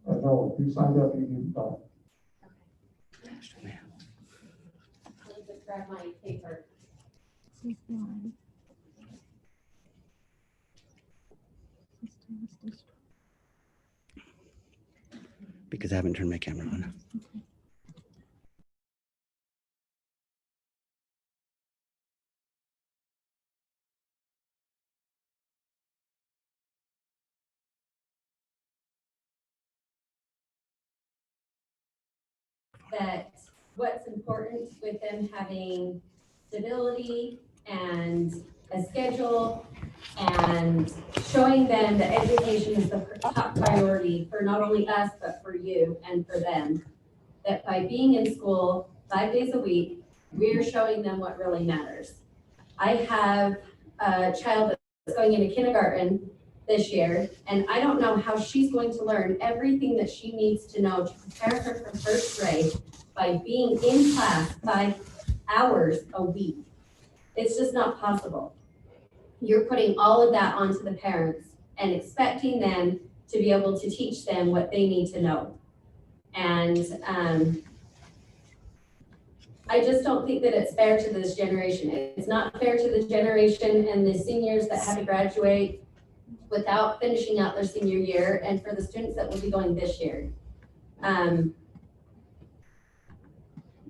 No, if you signed up, you can talk. Okay. Let me just grab my paper. Because I haven't turned my camera on. That what's important with them having stability and a schedule and showing them that education is the top priority for not only us, but for you and for them. That by being in school 5 days a week, we're showing them what really matters. I have a child that's going into kindergarten this year, and I don't know how she's going to learn everything that she needs to know to prepare her for first grade by being in class 5 hours a week. It's just not possible. You're putting all of that onto the parents and expecting them to be able to teach them what they need to know. And I just don't think that it's fair to this generation. It's not fair to the generation and the seniors that had to graduate without finishing out their senior year, and for the students that will be going this year.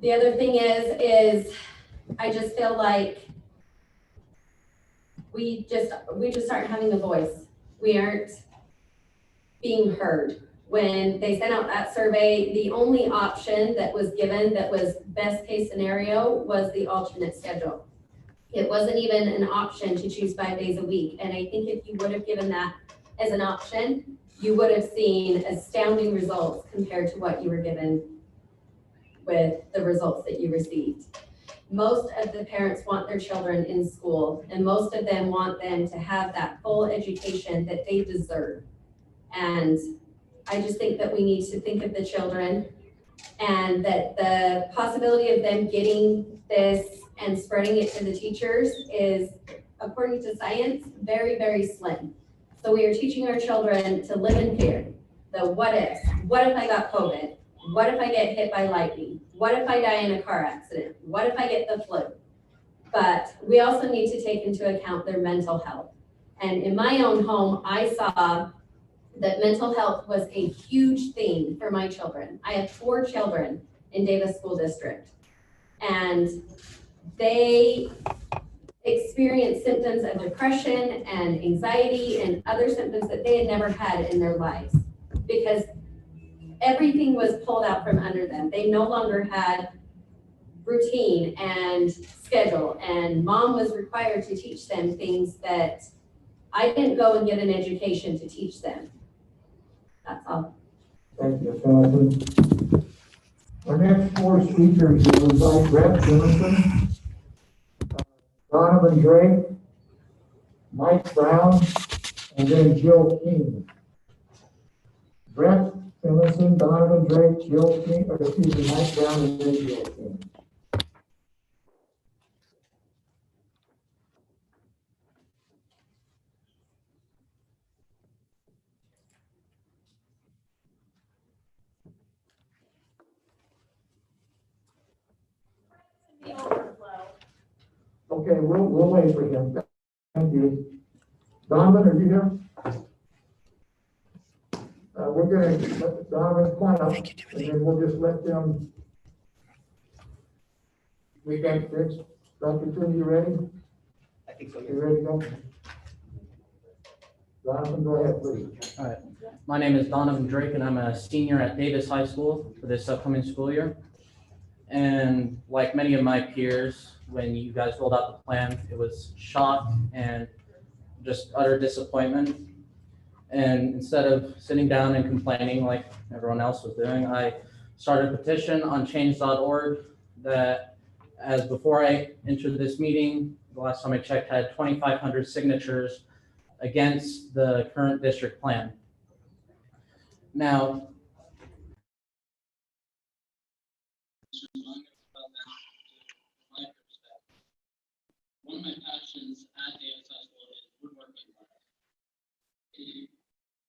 The other thing is I just feel like we just aren't having a voice. We aren't being heard. When they sent out that survey, the only option that was given that was best case scenario was the alternate schedule. It wasn't even an option to choose 5 days a week. And I think if you would have given that as an option, you would have seen astounding results compared to what you were given with the results that you received. Most of the parents want their children in school, and most of them want them to have that full education that they deserve. And I just think that we need to think of the children, and that the possibility of them getting this and spreading it to the teachers is, according to science, very, very slim. So we are teaching our children to live in fear. The what ifs. What if I got COVID? What if I get hit by lightning? What if I die in a car accident? What if I get the flu? But we also need to take into account their mental health. And in my own home, I saw that mental health was a huge theme for my children. I have 4 children in Davis School District, and they experienced symptoms of depression and anxiety and other symptoms that they had never had in their lives, because everything was pulled out from under them. They no longer had routine and schedule, and mom was required to teach them things that I didn't go and get an education to teach them. That's all. Thank you, Kathy. Our next 4 speakers will invite Brett Simonson, Donovan Drake, Mike Brown, and then Jill King. Brett Simonson, Donovan Drake, Jill King, or excuse me, Mike Brown, and then Jill King. Okay, we'll wait for him. Thank you. Donovan, are you here? We're gonna let Donovan come up, and then we'll just let them. We got this. Dr. Trin, you ready? I think so. You ready to go? Donovan, go ahead, please. All right. My name is Donovan Drake, and I'm a senior at Davis High School for this upcoming school year. And like many of my peers, when you guys rolled out the plan, it was shock and just utter disappointment. And instead of sitting down and complaining like everyone else was doing, I started a petition on change.org that, as before I entered this meeting, the last time I checked, had 2,500 signatures against the current district plan. Now, one of my passions at Davis High School is woodworking. It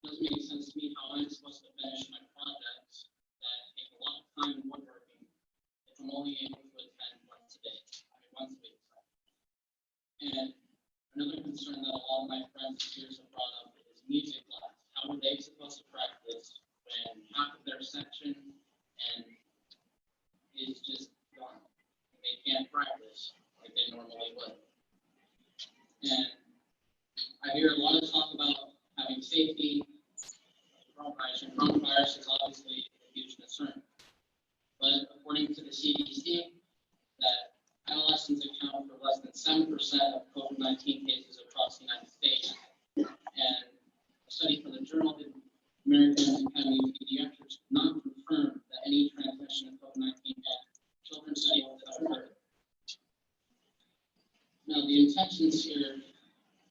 doesn't make sense to me how I'm supposed to finish my coronavirus is obviously a huge concern. But according to the CDC, that adolescents account for less than 7% of COVID-19 cases across the United States. And a study from the Journal of American Academy of Pediatrics did not confirm that any transmission of COVID-19 at children study has occurred. Now, the intentions here,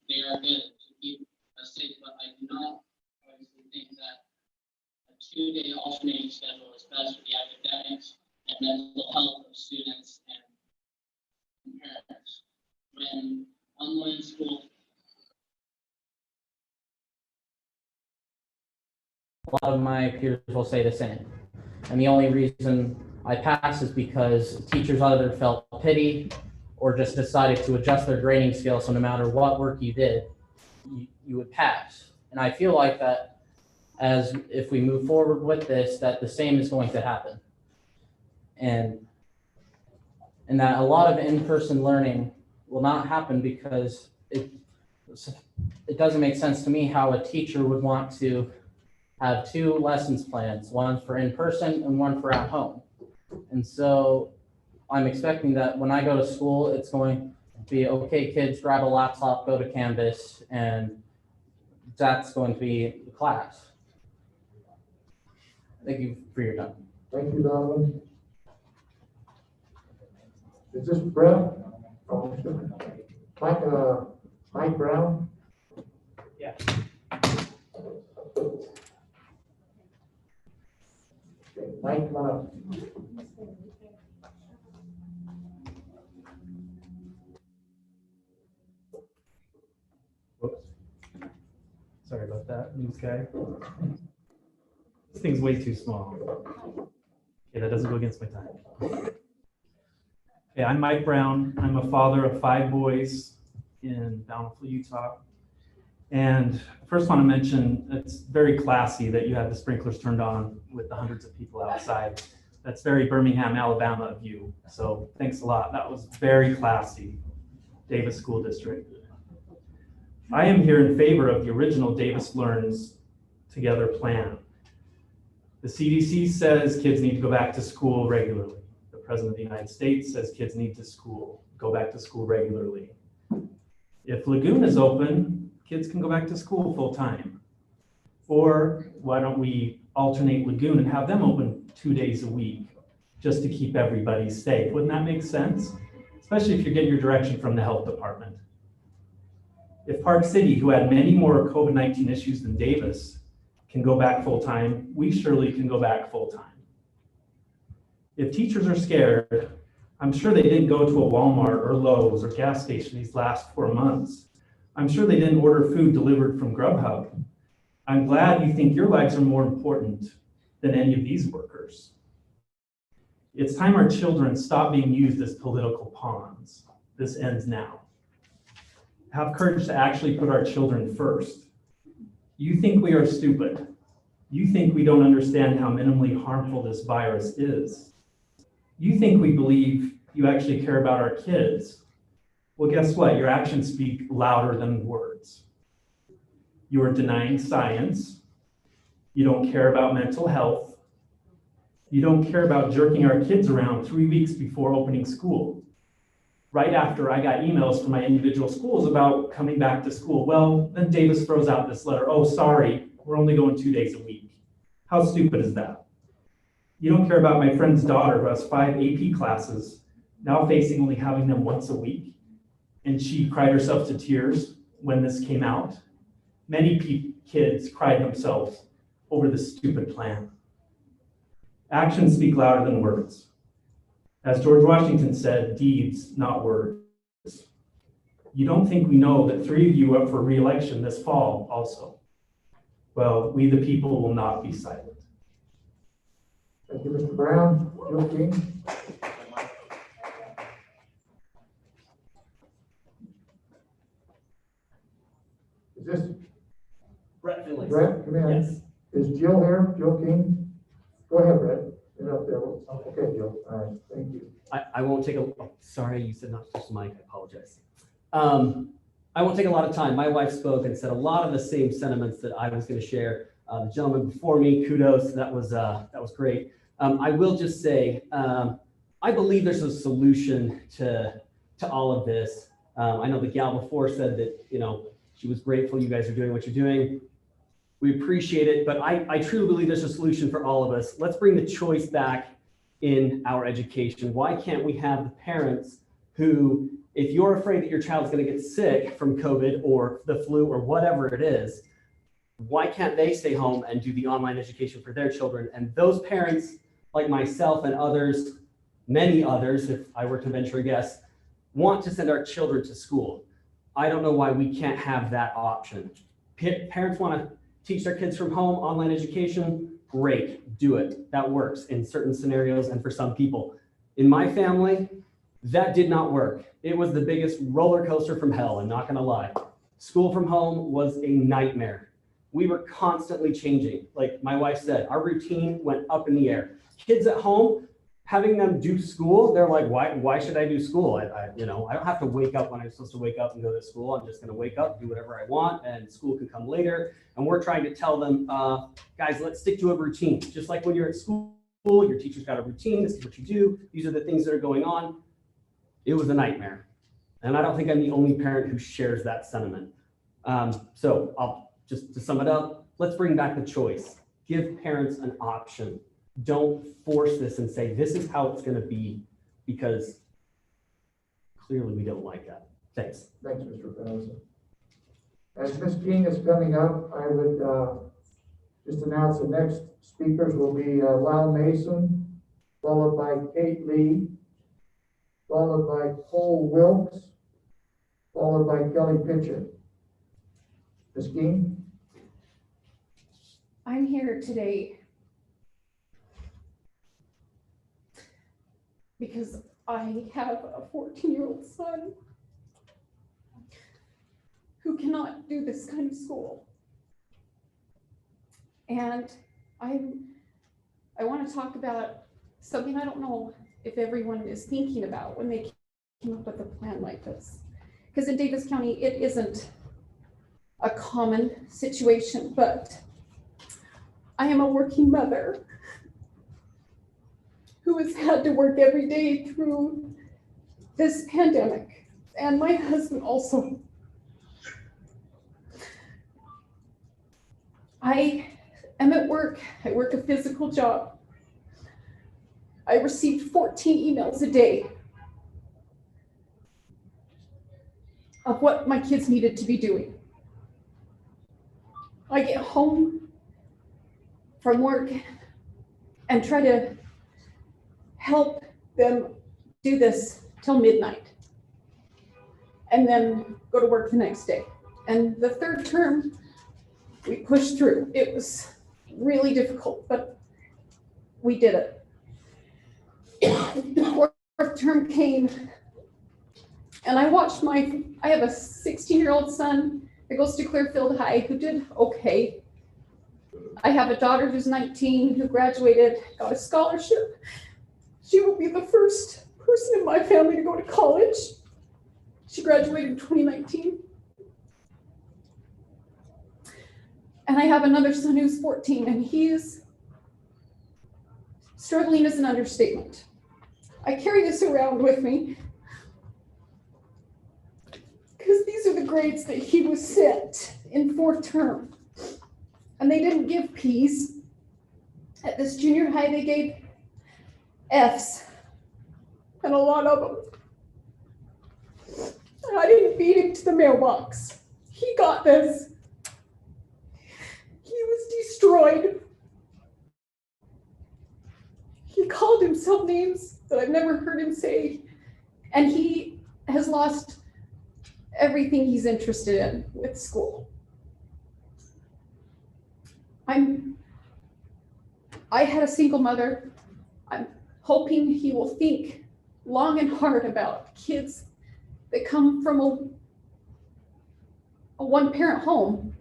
they are good to keep us safe, but I do not obviously think that a 2-day alternating schedule is best for the academics and mental health of students and parents. When online school, a lot of my peers will say the same. And the only reason I passed is because teachers either felt pity or just decided to adjust their grading scale, so no matter what work you did, you would pass. And I feel like that as if we move forward with this, that the same is going to happen. And that a lot of in-person learning will not happen because it doesn't make sense to me how a teacher would want to have 2 lessons plans, one for in-person and one for at home. And so I'm expecting that when I go to school, it's going to be, okay, kids, grab a laptop, go to Canvas, and that's going to be the class. Thank you for your time. Thank you, Donovan. Is this Brett? Oh, sure. Mike Brown? Yeah. Okay, Mike, come on up. Whoops. Sorry about that, news guy. This thing's way too small. Okay, that doesn't go against my time. Okay, I'm Mike Brown. I'm a father of 5 boys in Bountiful, Utah. And first want to mention, it's very classy that you have the sprinklers turned on with the hundreds of people outside. That's very Birmingham, Alabama of you. So thanks a lot. That was very classy, Davis School District. I am here in favor of the original Davis Learns Together plan. The CDC says kids need to go back to school regularly. The President of the United States says kids need to go back to school regularly. If Lagoon is open, kids can go back to school full time. Or why don't we alternate Lagoon and have them open 2 days a week just to keep everybody safe? Wouldn't that make sense? Especially if you're getting your direction from the health department. If Park City, who had many more COVID-19 issues than Davis, can go back full time, we surely can go back full time. If teachers are scared, I'm sure they didn't go to a Walmart or Lowe's or gas station these last 4 months. I'm sure they didn't order food delivered from Grubhub. I'm glad you think your lives are more important than any of these workers. It's time our children stop being used as political pawns. This ends now. Have courage to actually put our children first. You think we are stupid. You think we don't understand how minimally harmful this virus is. You think we believe you actually care about our kids. Well, guess what? Your actions speak louder than words. You are denying science. You don't care about mental health. You don't care about jerking our kids around 3 weeks before opening school. Right after I got emails from my individual schools about coming back to school. Well, then Davis throws out this letter. Oh, sorry, we're only going 2 days a week. How stupid is that? You don't care about my friend's daughter who has 5 AP classes, now facing only having them once a week. And she cried herself to tears when this came out. Many kids cried themselves over this stupid plan. Actions speak louder than words. As George Washington said, deeds, not words. You don't think we know that 3 of you are up for re-election this fall also? Well, we the people will not be silent. Thank you, Mr. Brown. Joe King? Is this Brett Finley. Brett? Come in. Yes. Is Jill here? Jill King? Go ahead, Brett. Get up there. Okay, Jill. All right, thank you. I won't take sorry, you said not to touch the mic. I apologize. I won't take a lot of time. My wife spoke and said a lot of the same sentiments that I was going to share. The gentleman before me, kudos, that was great. I will just say, I believe there's a solution to all of this. I know the gal before said that, she was grateful you guys are doing what you're doing. We appreciate it, but I truly believe there's a solution for all of us. Let's bring the choice back in our education. Why can't we have the parents who, if you're afraid that your child's going to get sick from COVID or the flu or whatever it is, why can't they stay home and do the online education for their children? And those parents, like myself and others, many others, if I were to venture a guess, want to send our children to school. I don't know why we can't have that option. Parents want to teach their kids from home, online education, great, do it. That works in certain scenarios and for some people. In my family, that did not work. It was the biggest roller coaster from hell, I'm not gonna lie. School from home was a nightmare. We were constantly changing. Like my wife said, our routine went up in the air. Kids at home, having them do school, they're like, why should I do school? I don't have to wake up when I'm supposed to wake up and go to school. I'm just gonna wake up, do whatever I want, and school can come later. And we're trying to tell them, guys, let's stick to a routine. Just like when you're at school, your teacher's got a routine, this is what you do, these are the things that are going on. It was a nightmare. And I don't think I'm the only parent who shares that sentiment. So I'll just to sum it up, let's bring back the choice. Give parents an option. Don't force this and say, this is how it's gonna be, because clearly we don't like that. Thanks. Thanks, Mr. Patterson. As Ms. King is coming up, I would just announce the next speakers will be Lyle Mason, followed by Kate Lee, followed by Cole Wilkes, followed by Kelly Pitcher. Ms. King? I'm here today because I have a 14-year-old son who cannot do this kind of school. And I want to talk about something I don't know if everyone is thinking about when they came up with a plan like this. Because in Davis County, it isn't a common situation, but I am a working mother who has had to work every day through this pandemic, and my husband also. I am at work. I work a physical job. I received 14 emails a day of what my kids needed to be doing. I get home from work and try to help them do this till midnight and then go to work the next day. And the third term, we pushed through. It was really difficult, but we did it. The fourth term came and I watched I have a 16-year-old son that goes to Clearfield High who did okay. I have a daughter who's 19 who graduated, got a scholarship. She will be the first person in my family to go to college. She graduated in 2019. And I have another son who's 14 and he's struggling is an understatement. I carry this around with me because these are the grades that he was sent in fourth term. And they didn't give P's. At this junior high, they gave F's, and a lot of them. And I didn't beat him to the mailbox. He got this. He was destroyed. He called himself names that I've never heard him say, and he has lost everything he's interested in with school. I had a single mother. I'm hoping he will think long and hard about kids that come from a one-parent home,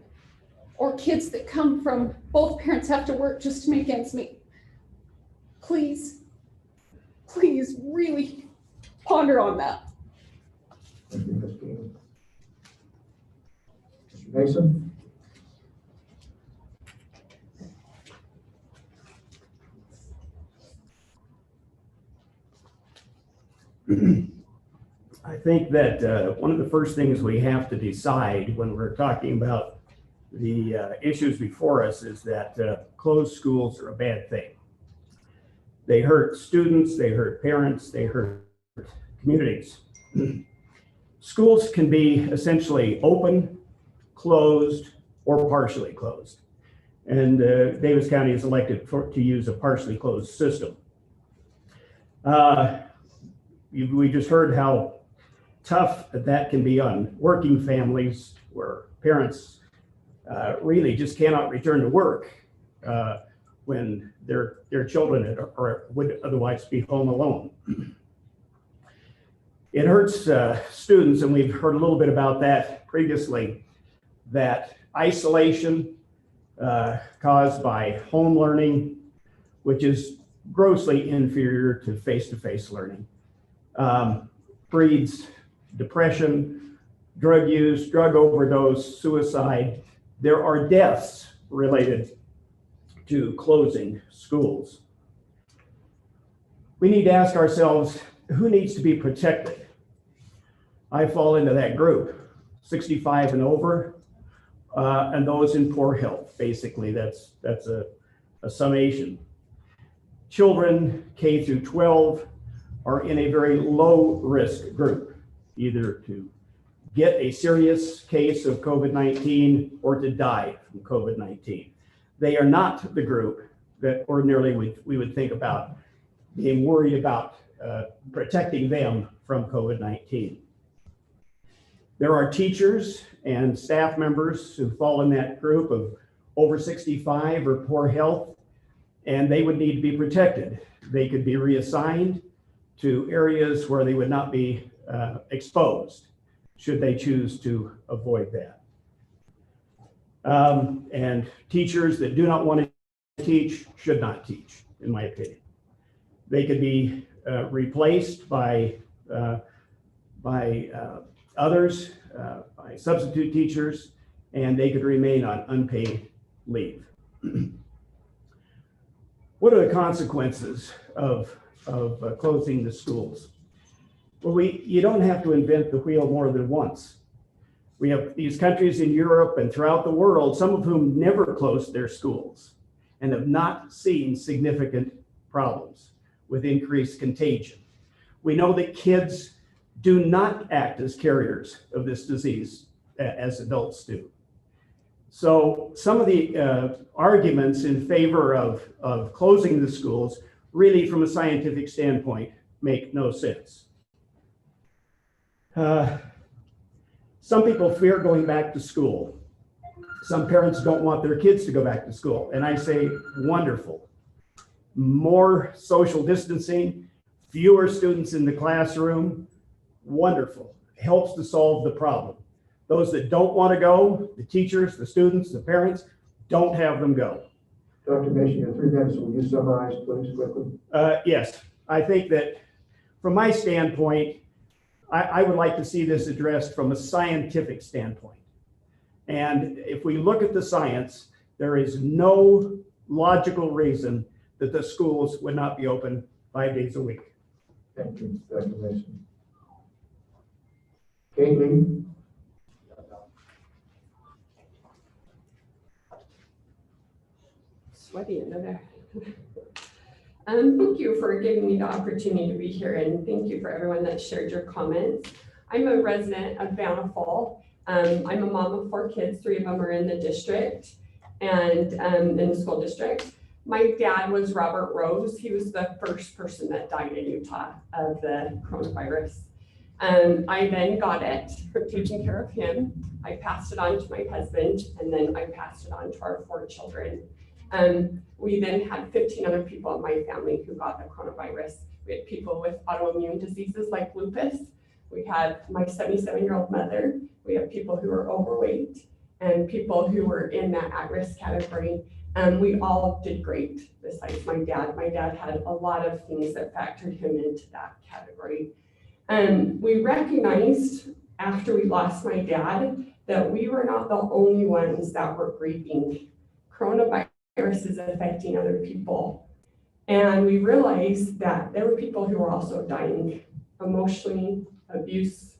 or kids that come from both parents have to work just to make ends meet. Please, please really ponder on that. Thank you, Ms. King. Mr. Mason? I think that one of the first things we have to decide when we're talking about the issues before us is that closed schools are a bad thing. They hurt students, they hurt parents, they hurt communities. Schools can be essentially open, closed, or partially closed. And Davis County is elected to use a partially closed system. We just heard how tough that can be on working families where parents really just cannot return to work when their children would otherwise be home alone. It hurts students, and we've heard a little bit about that previously, that isolation caused by home learning, which is grossly inferior to face-to-face learning, breeds depression, drug use, drug overdose, suicide. There are deaths related to closing schools. We need to ask ourselves, who needs to be protected? I fall into that group, 65 and over, and those in poor health. Basically, that's a summation. Children K through 12 are in a very low risk group, either to get a serious case of COVID-19 or to die from COVID-19. They are not the group that ordinarily we would think about being worried about protecting them from COVID-19. There are teachers and staff members who fall in that group of over 65 or poor health, and they would need to be protected. They could be reassigned to areas where they would not be exposed, should they choose to avoid that. And teachers that do not want to teach should not teach, in my opinion. They could be replaced by others, by substitute teachers, and they could remain on unpaid leave. What are the consequences of closing the schools? Well, you don't have to invent the wheel more than once. We have these countries in Europe and throughout the world, some of whom never closed their schools and have not seen significant problems with increased contagion. We know that kids do not act as carriers of this disease as adults do. So some of the arguments in favor of closing the schools really from a scientific standpoint make no sense. Some people fear going back to school. Some parents don't want their kids to go back to school. And I say, wonderful. More social distancing, fewer students in the classroom, wonderful. Helps to solve the problem. Those that don't want to go, the teachers, the students, the parents, don't have them go. Dr. Mason, you have 3 minutes. Will you summarize, please, quickly? Yes, I think that from my standpoint, I would like to see this addressed from a scientific standpoint. And if we look at the science, there is no logical reason that the schools would not be open 5 days a week. Thank you, Dr. Mason. Kate, Sweaty under there. Thank you for giving me the opportunity to be here, and thank you for everyone that shared your comments. I'm a resident of Bountiful. I'm a mom of 4 kids. 3 of them are in the district and in the school district. My dad was Robert Rose. He was the first person that died in Utah of the coronavirus. I then got it from taking care of him. I passed it on to my husband, and then I passed it on to our 4 children. We then had 15 other people in my family who got the coronavirus. We had people with autoimmune diseases like lupus. We had my 77-year-old mother. We have people who are overweight and people who were in that at-risk category. We all did great besides my dad. My dad had a lot of things that factored him into that category. We recognized after we lost my dad that we were not the only ones that were grieving. Coronavirus is affecting other people. And we realized that there were people who were also dying. emotionally, abuse,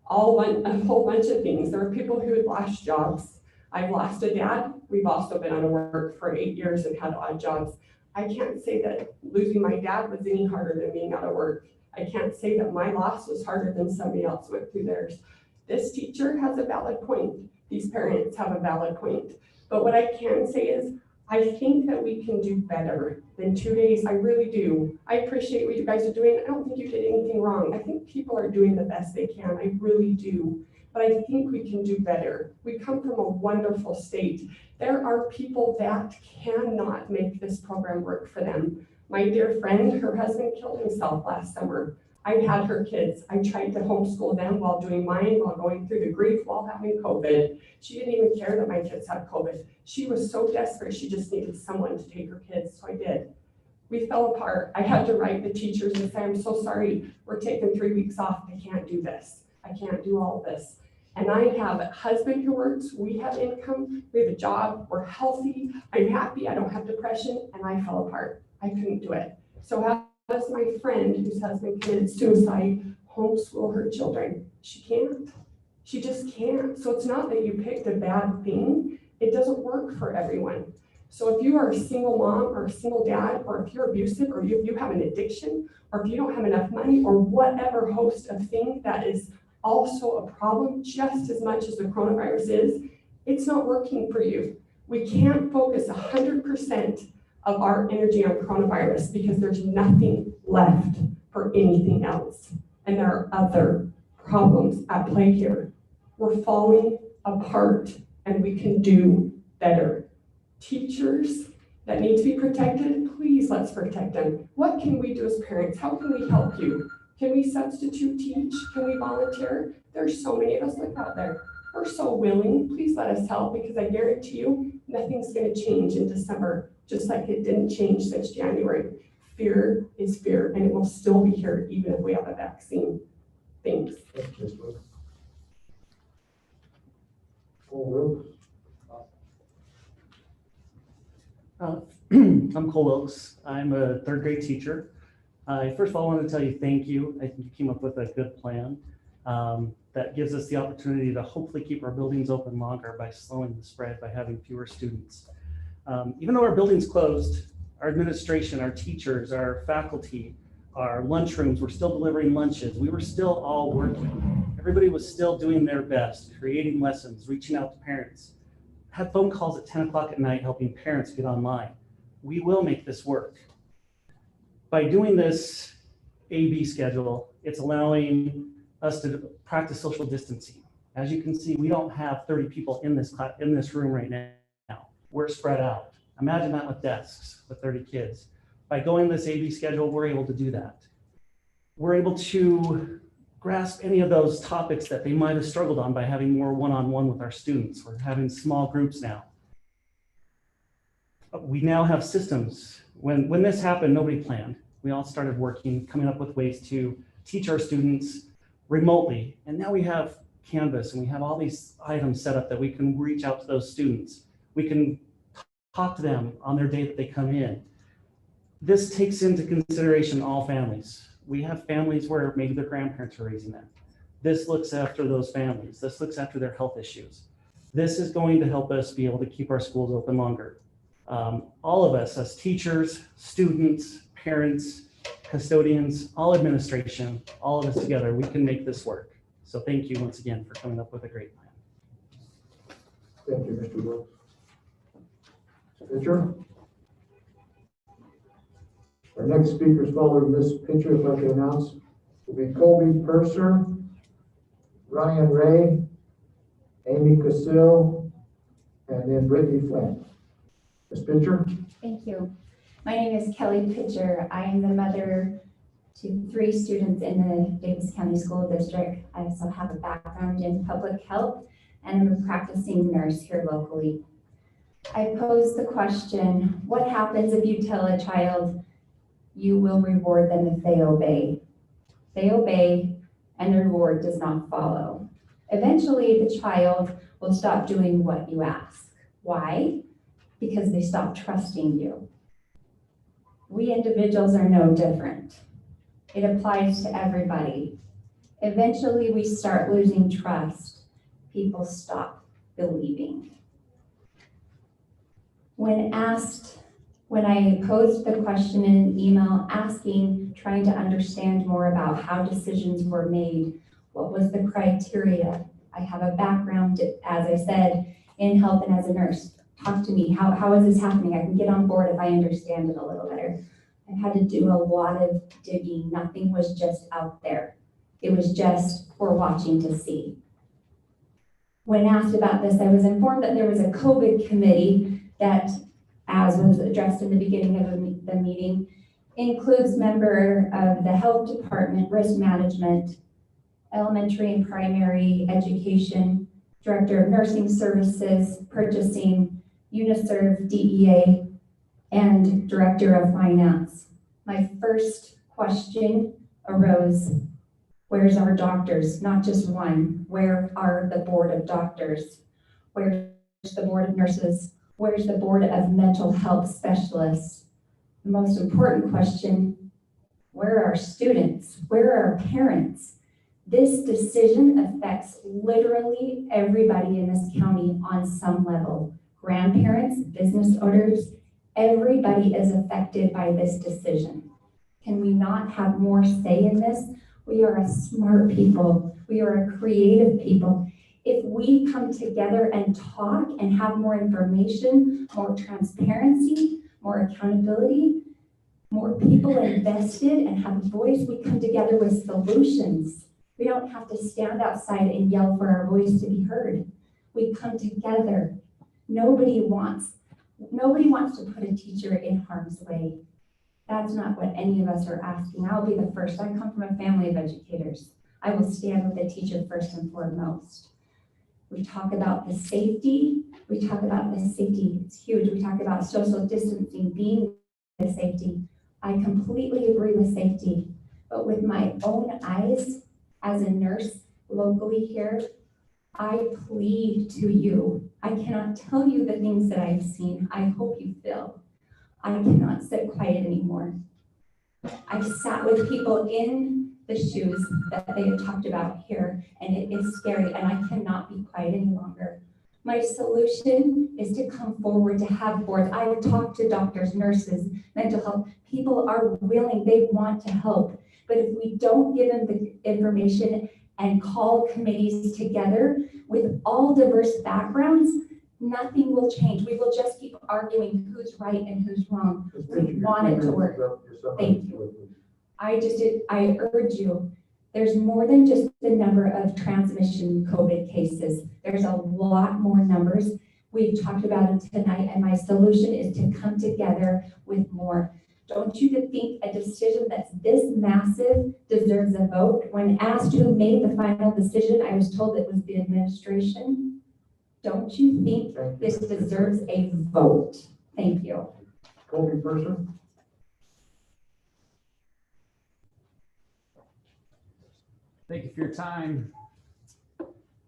a whole bunch of things. There are people who had lost jobs. I've lost a dad. We've also been out of work for 8 years and had odd jobs. I can't say that losing my dad was any harder than being out of work. I can't say that my loss was harder than somebody else went through theirs. This teacher has a valid point. These parents have a valid point. But what I can say is, I think that we can do better than 2 days. I really do. I appreciate what you guys are doing. I don't think you did anything wrong. I think people are doing the best they can. I really do. But I think we can do better. We come from a wonderful state. There are people that cannot make this program work for them. My dear friend, her husband killed himself last summer. I had her kids. I tried to homeschool them while doing mine, while going through the grief, while having COVID. She didn't even care that my kids had COVID. She was so desperate, she just needed someone to take her kids, so I did. We fell apart. I had to write the teachers and say, I'm so sorry, we're taking 3 weeks off. I can't do this. I can't do all of this. And I have a husband who works, we have income, we have a job, we're healthy, I'm happy, I don't have depression, and I fell apart. I couldn't do it. So how does my friend whose husband committed suicide homeschool her children? She can't. She just can't. So it's not that you picked a bad thing. It doesn't work for everyone. So if you are a single mom or a single dad, or if you're abusive, or if you have an addiction, or if you don't have enough money, or whatever host of things that is also a problem just as much as the coronavirus is, it's not working for you. We can't focus 100% of our energy on coronavirus because there's nothing left for anything else. And there are other problems at play here. We're falling apart and we can do better. Teachers that need to be protected, please let's protect them. What can we do as parents? How can we help you? Can we substitute teach? Can we volunteer? There's so many of us like out there. We're so willing. Please let us help because I guarantee you nothing's going to change in December, just like it didn't change since January. Fear is fear, and it will still be here even if we have a vaccine. Thanks. I'm Cole Wilkes. I'm a third grade teacher. I first of all want to tell you thank you. I think you came up with a good plan that gives us the opportunity to hopefully keep our buildings open longer by slowing the spread, by having fewer students. Even though our building's closed, our administration, our teachers, our faculty, our lunchrooms, we're still delivering lunches. We were still all working. Everybody was still doing their best, creating lessons, reaching out to parents. Had phone calls at 10 o'clock at night helping parents get online. We will make this work. By doing this A/B schedule, it's allowing us to practice social distancing. As you can see, we don't have 30 people in this room right now. We're spread out. Imagine that with desks, with 30 kids. By going this A/B schedule, we're able to do that. We're able to grasp any of those topics that they might have struggled on by having more one-on-one with our students. We're having small groups now. We now have systems. When this happened, nobody planned. We all started working, coming up with ways to teach our students remotely. And now we have Canvas and we have all these items set up that we can reach out to those students. We can talk to them on their day that they come in. This takes into consideration all families. We have families where maybe their grandparents are raising them. This looks after those families. This looks after their health issues. This is going to help us be able to keep our schools open longer. All of us as teachers, students, parents, custodians, all administration, all of us together, we can make this work. So thank you once again for coming up with a great plan. Thank you, Mr. Wilkes. Pitcher? Our next speakers following Ms. Pitcher, if I can announce, will be Colby Purser, Ryan Ray, Amy Casil, and then Brittany Flynn. Ms. Pitcher? Thank you. My name is Kelly Pitcher. I am the mother to 3 students in the Davis County School District. I also have a background in public health and I'm a practicing nurse here locally. I pose the question, what happens if you tell a child you will reward them if they obey? They obey and the reward does not follow. Eventually, the child will stop doing what you ask. Why? Because they stop trusting you. We individuals are no different. It applies to everybody. Eventually, we start losing trust. People stop believing. When I posed the question in an email asking, trying to understand more about how decisions were made, what was the criteria? I have a background, as I said, in health and as a nurse. Talk to me, how is this happening? I can get on board if I understand it a little better. I've had to do a lot of digging. Nothing was just out there. It was just for watching to see. When asked about this, I was informed that there was a COVID committee that, as was addressed in the beginning of the meeting, includes member of the health department, risk management, elementary and primary education, director of nursing services, purchasing, UNICEF, DEA, and director of finance. My first question arose, where's our doctors? Not just one. Where are the board of doctors? Where's the board of nurses? Where's the board of mental health specialists? The most important question, where are our students? Where are our parents? This decision affects literally everybody in this county on some level. Grandparents, business owners, everybody is affected by this decision. Can we not have more say in this? We are a smart people. We are a creative people. If we come together and talk and have more information, more transparency, more accountability, more people invested and have a voice, we come together with solutions. We don't have to stand outside and yell for our voice to be heard. We come together. Nobody wants to put a teacher in harm's way. That's not what any of us are asking. I'll be the first. I come from a family of educators. I will stand with the teacher first and foremost. We talk about the safety. It's huge. We talk about social distancing being the safety. I completely agree with safety, but with my own eyes as a nurse locally here, I plead to you. I cannot tell you the things that I've seen. I hope you feel. I cannot sit quiet anymore. I've sat with people in the shoes that they have talked about here, and it is scary, and I cannot be quiet any longer. My solution is to come forward to have boards. I've talked to doctors, nurses, mental health. People are willing, they want to help. But if we don't give them the information and call committees together with all diverse backgrounds, nothing will change. We will just keep arguing who's right and who's wrong. We want it to work. Thank you. I urge you, there's more than just the number of transmission COVID cases. There's a lot more numbers. We've talked about it tonight, and my solution is to come together with more. Don't you think a decision that's this massive deserves a vote? When asked who made the final decision, I was told it was the administration. Don't you think this deserves a vote? Thank you. Colby Purser. Thank you for your time.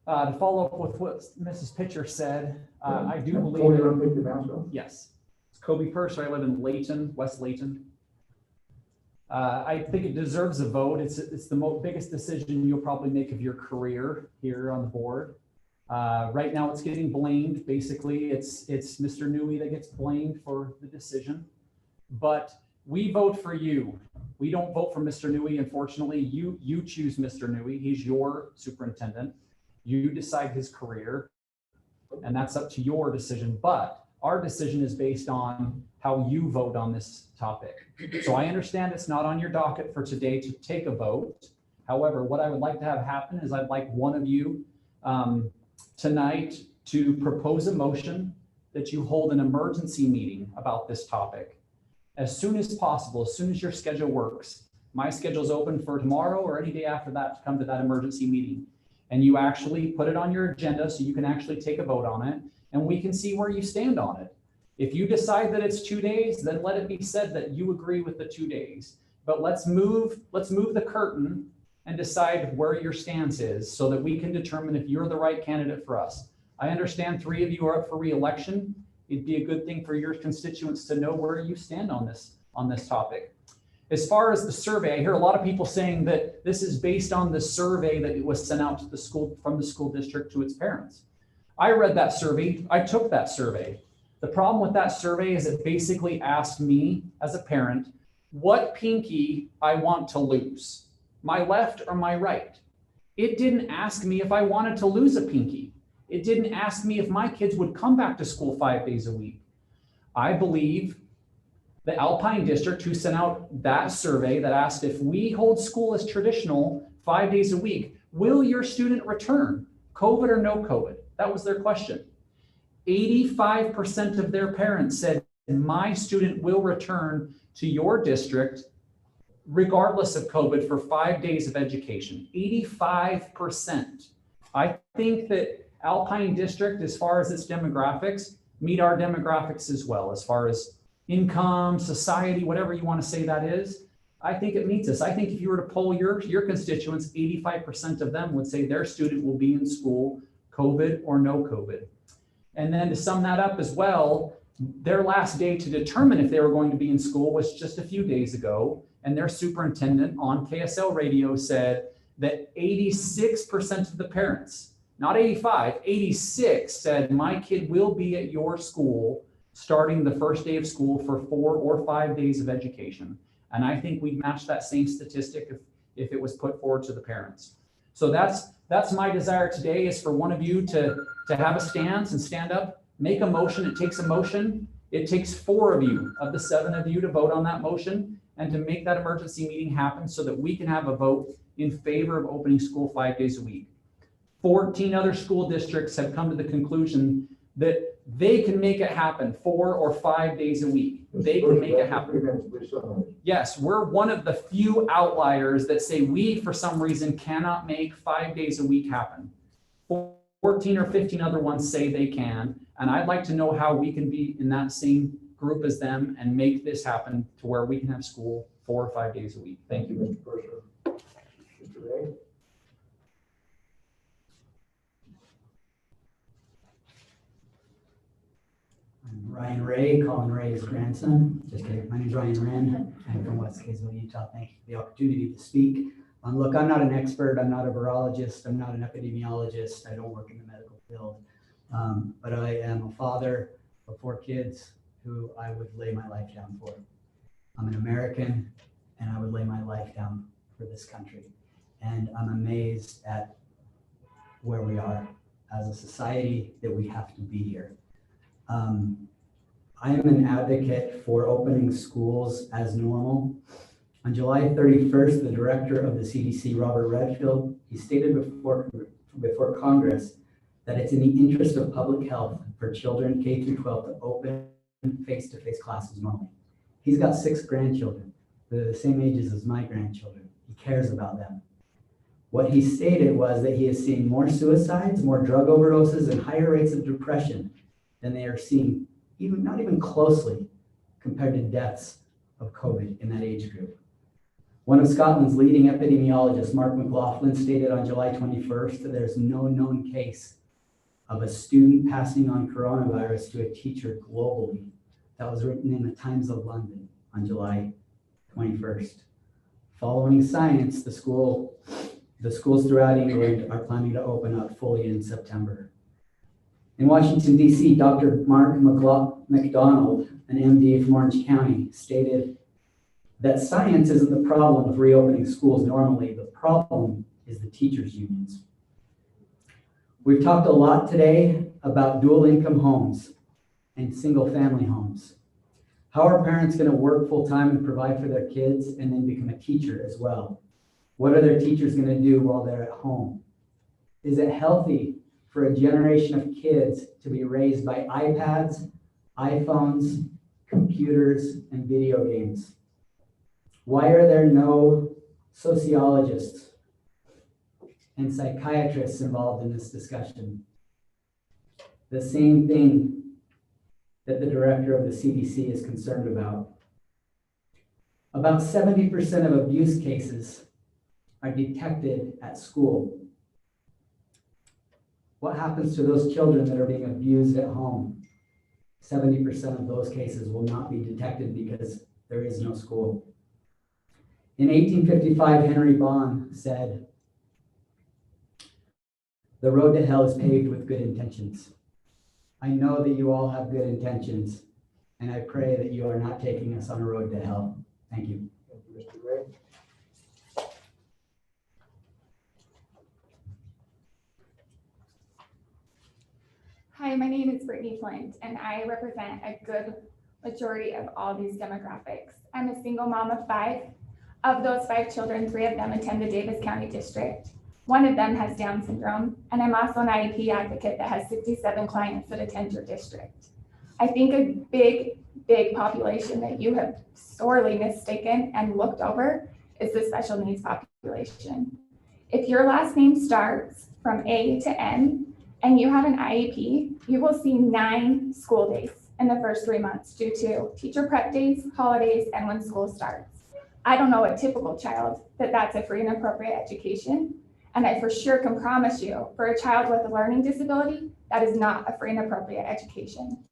To follow up with what Mrs. Pitcher said, I do believe. Yes. It's Kobe Purser. I live in Layton, West Layton. I think it deserves a vote. It's the biggest decision you'll probably make of your career here on the board. Right now it's getting blamed. Basically, it's Mr. Newey that gets blamed for the decision. But we vote for you. We don't vote for Mr. Newey. Unfortunately, you choose Mr. Newey. He's your superintendent. You decide his career, and that's up to your decision. But our decision is based on how you vote on this topic. So I understand it's not on your docket for today to take a vote. However, what I would like to have happen is I'd like one of you tonight to propose a motion that you hold an emergency meeting about this topic as soon as possible, as soon as your schedule works. My schedule's open for tomorrow or any day after that to come to that emergency meeting. And you actually put it on your agenda so you can actually take a vote on it, and we can see where you stand on it. If you decide that it's 2 days, then let it be said that you agree with the 2 days. But let's move the curtain and decide where your stance is so that we can determine if you're the right candidate for us. I understand 3 of you are up for re-election. It'd be a good thing for your constituents to know where you stand on this topic. As far as the survey, I hear a lot of people saying that this is based on the survey that was sent out to the school from the school district to its parents. I read that survey. I took that survey. The problem with that survey is it basically asked me as a parent what pinky I want to lose, my left or my right. It didn't ask me if I wanted to lose a pinky. It didn't ask me if my kids would come back to school 5 days a week. I believe the Alpine district, who sent out that survey that asked if we hold school as traditional 5 days a week, will your student return, COVID or no COVID? That was their question. 85% of their parents said, my student will return to your district regardless of COVID for 5 days of education. 85%. I think that Alpine district, as far as its demographics, meet our demographics as well, as far as income, society, whatever you want to say that is. I think it meets us. I think if you were to poll your constituents, 85% of them would say their student will be in school, COVID or no COVID. And then to sum that up as well, their last day to determine if they were going to be in school was just a few days ago. And their superintendent on KSL radio said that 86% of the parents, not 85, 86 said, my kid will be at your school starting the first day of school for 4 or 5 days of education. And I think we'd match that same statistic if it was put forward to the parents. So that's my desire today, is for one of you to have a stance and stand up, make a motion. It takes a motion. It takes 4 of you, of the 7 of you, to vote on that motion and to make that emergency meeting happen so that we can have a vote in favor of opening school 5 days a week. 14 other school districts have come to the conclusion that they can make it happen 4 or 5 days a week. They can make it happen. Yes, we're one of the few outliers that say we, for some reason, cannot make 5 days a week happen. 14 or 15 other ones say they can. And I'd like to know how we can be in that same group as them and make this happen to where we can have school 4 or 5 days a week. Thank you. Mr. Purser. Mr. Ray? I'm Ryan Ray, Colin Ray's grandson. Just kidding. My name is Ryan Wren. I'm from West Kaysville, Utah. Thank you for the opportunity to speak. Look, I'm not an expert. I'm not a virologist. I'm not an epidemiologist. I don't work in the medical field. But I am a father of 4 kids who I would lay my life down for. I'm an American, and I would lay my life down for this country. And I'm amazed at where we are as a society that we have to be here. I am an advocate for opening schools as normal. On July 31st, the director of the CDC, Robert Redfield, he stated before Congress that it's in the interest of public health for children K through 12 to open face-to-face classes normally. He's got 6 grandchildren. They're the same ages as my grandchildren. He cares about them. What he stated was that he is seeing more suicides, more drug overdoses, and higher rates of depression than they are seeing, not even closely, compared to deaths of COVID in that age group. One of Scotland's leading epidemiologists, Mark McLaughlin, stated on July 21st that there's no known case of a student passing on coronavirus to a teacher globally. That was written in the Times of London on July 21st. Following science, the schools throughout England are planning to open up fully in September. In Washington, D.C., Dr. Mark McDonald, an MD from Orange County, stated that science isn't the problem with reopening schools normally. The problem is the teachers' unions. We've talked a lot today about dual income homes and single family homes. How are parents going to work full time and provide for their kids and then become a teacher as well? What are their teachers going to do while they're at home? Is it healthy for a generation of kids to be raised by iPads, iPhones, computers, and video games? Why are there no sociologists and psychiatrists involved in this discussion? The same thing that the director of the CDC is concerned about. About 70% of abuse cases are detected at school. What happens to those children that are being abused at home? 70% of those cases will not be detected because there is no school. In 1855, Henry Vaughan said, "The road to hell is paved with good intentions." I know that you all have good intentions, and I pray that you are not taking us on a road to hell. Thank you. Thank you, Mr. Gray. Hi, my name is Brittany Flint, and I represent a good majority of all these demographics. I'm a single mom of 5. Of those 5 children, 3 of them attend the Davis County District. 1 of them has Down syndrome, and I'm also an IEP advocate that has 67 clients that attend your district. I think a big population that you have sorely mistaken and looked over is the special needs population. If your last name starts from A to N, and you have an IEP, you will see 9 school days in the first 3 months due to teacher prep days, holidays, and when school starts. I don't know a typical child that's a free and appropriate education. And I for sure can promise you, for a child with a learning disability, that is not a free and appropriate education.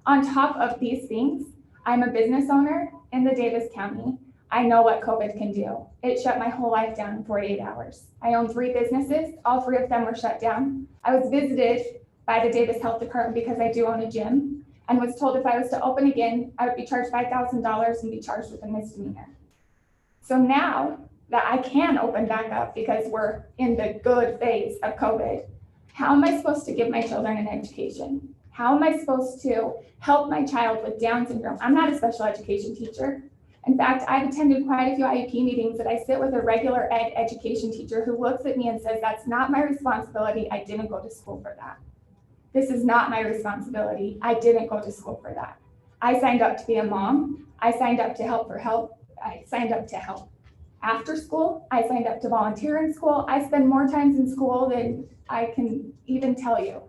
On top of these things, I'm a business owner in the Davis County. I know what COVID can do. It shut my whole life down in 48 hours. I own 3 businesses. All 3 of them were shut down. I was visited by the Davis Health Department because I do own a gym and was told if I was to open again, I would be charged $5,000 and be charged with a misdemeanor. So now that I can open back up because we're in the good phase of COVID, how am I supposed to give my children an education? How am I supposed to help my child with Down syndrome? I'm not a special education teacher. In fact, I've attended quite a few IEP meetings that I sit with a regular ed education teacher who looks at me and says, "That's not my responsibility. I didn't go to school for that. This is not my responsibility. I didn't go to school for that. I signed up to be a mom. I signed up to help for help. I signed up to help after school. I signed up to volunteer in school. I spend more times in school than I can even tell you.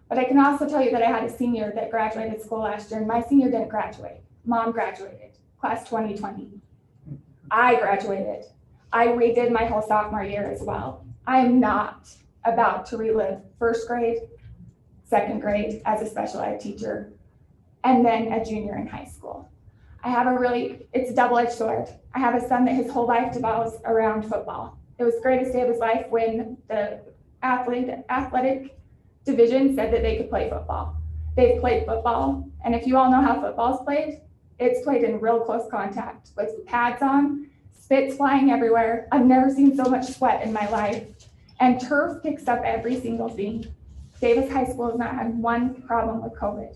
But I can also tell you that I had a senior that graduated school last year, and my senior didn't graduate. Mom graduated, class 2020. I graduated. I redid my whole sophomore year as well. I am not about to relive first grade, second grade as a special ed teacher, and then a junior in high school. It's a double-edged sword. I have a son that his whole life devolves around football. It was the greatest day of his life when the athletic division said that they could play football. They've played football, and if you all know how football's played, it's played in real close contact with pads on, spits flying everywhere. I've never seen so much sweat in my life, and turf picks up every single thing. Davis High School has not had one problem with COVID.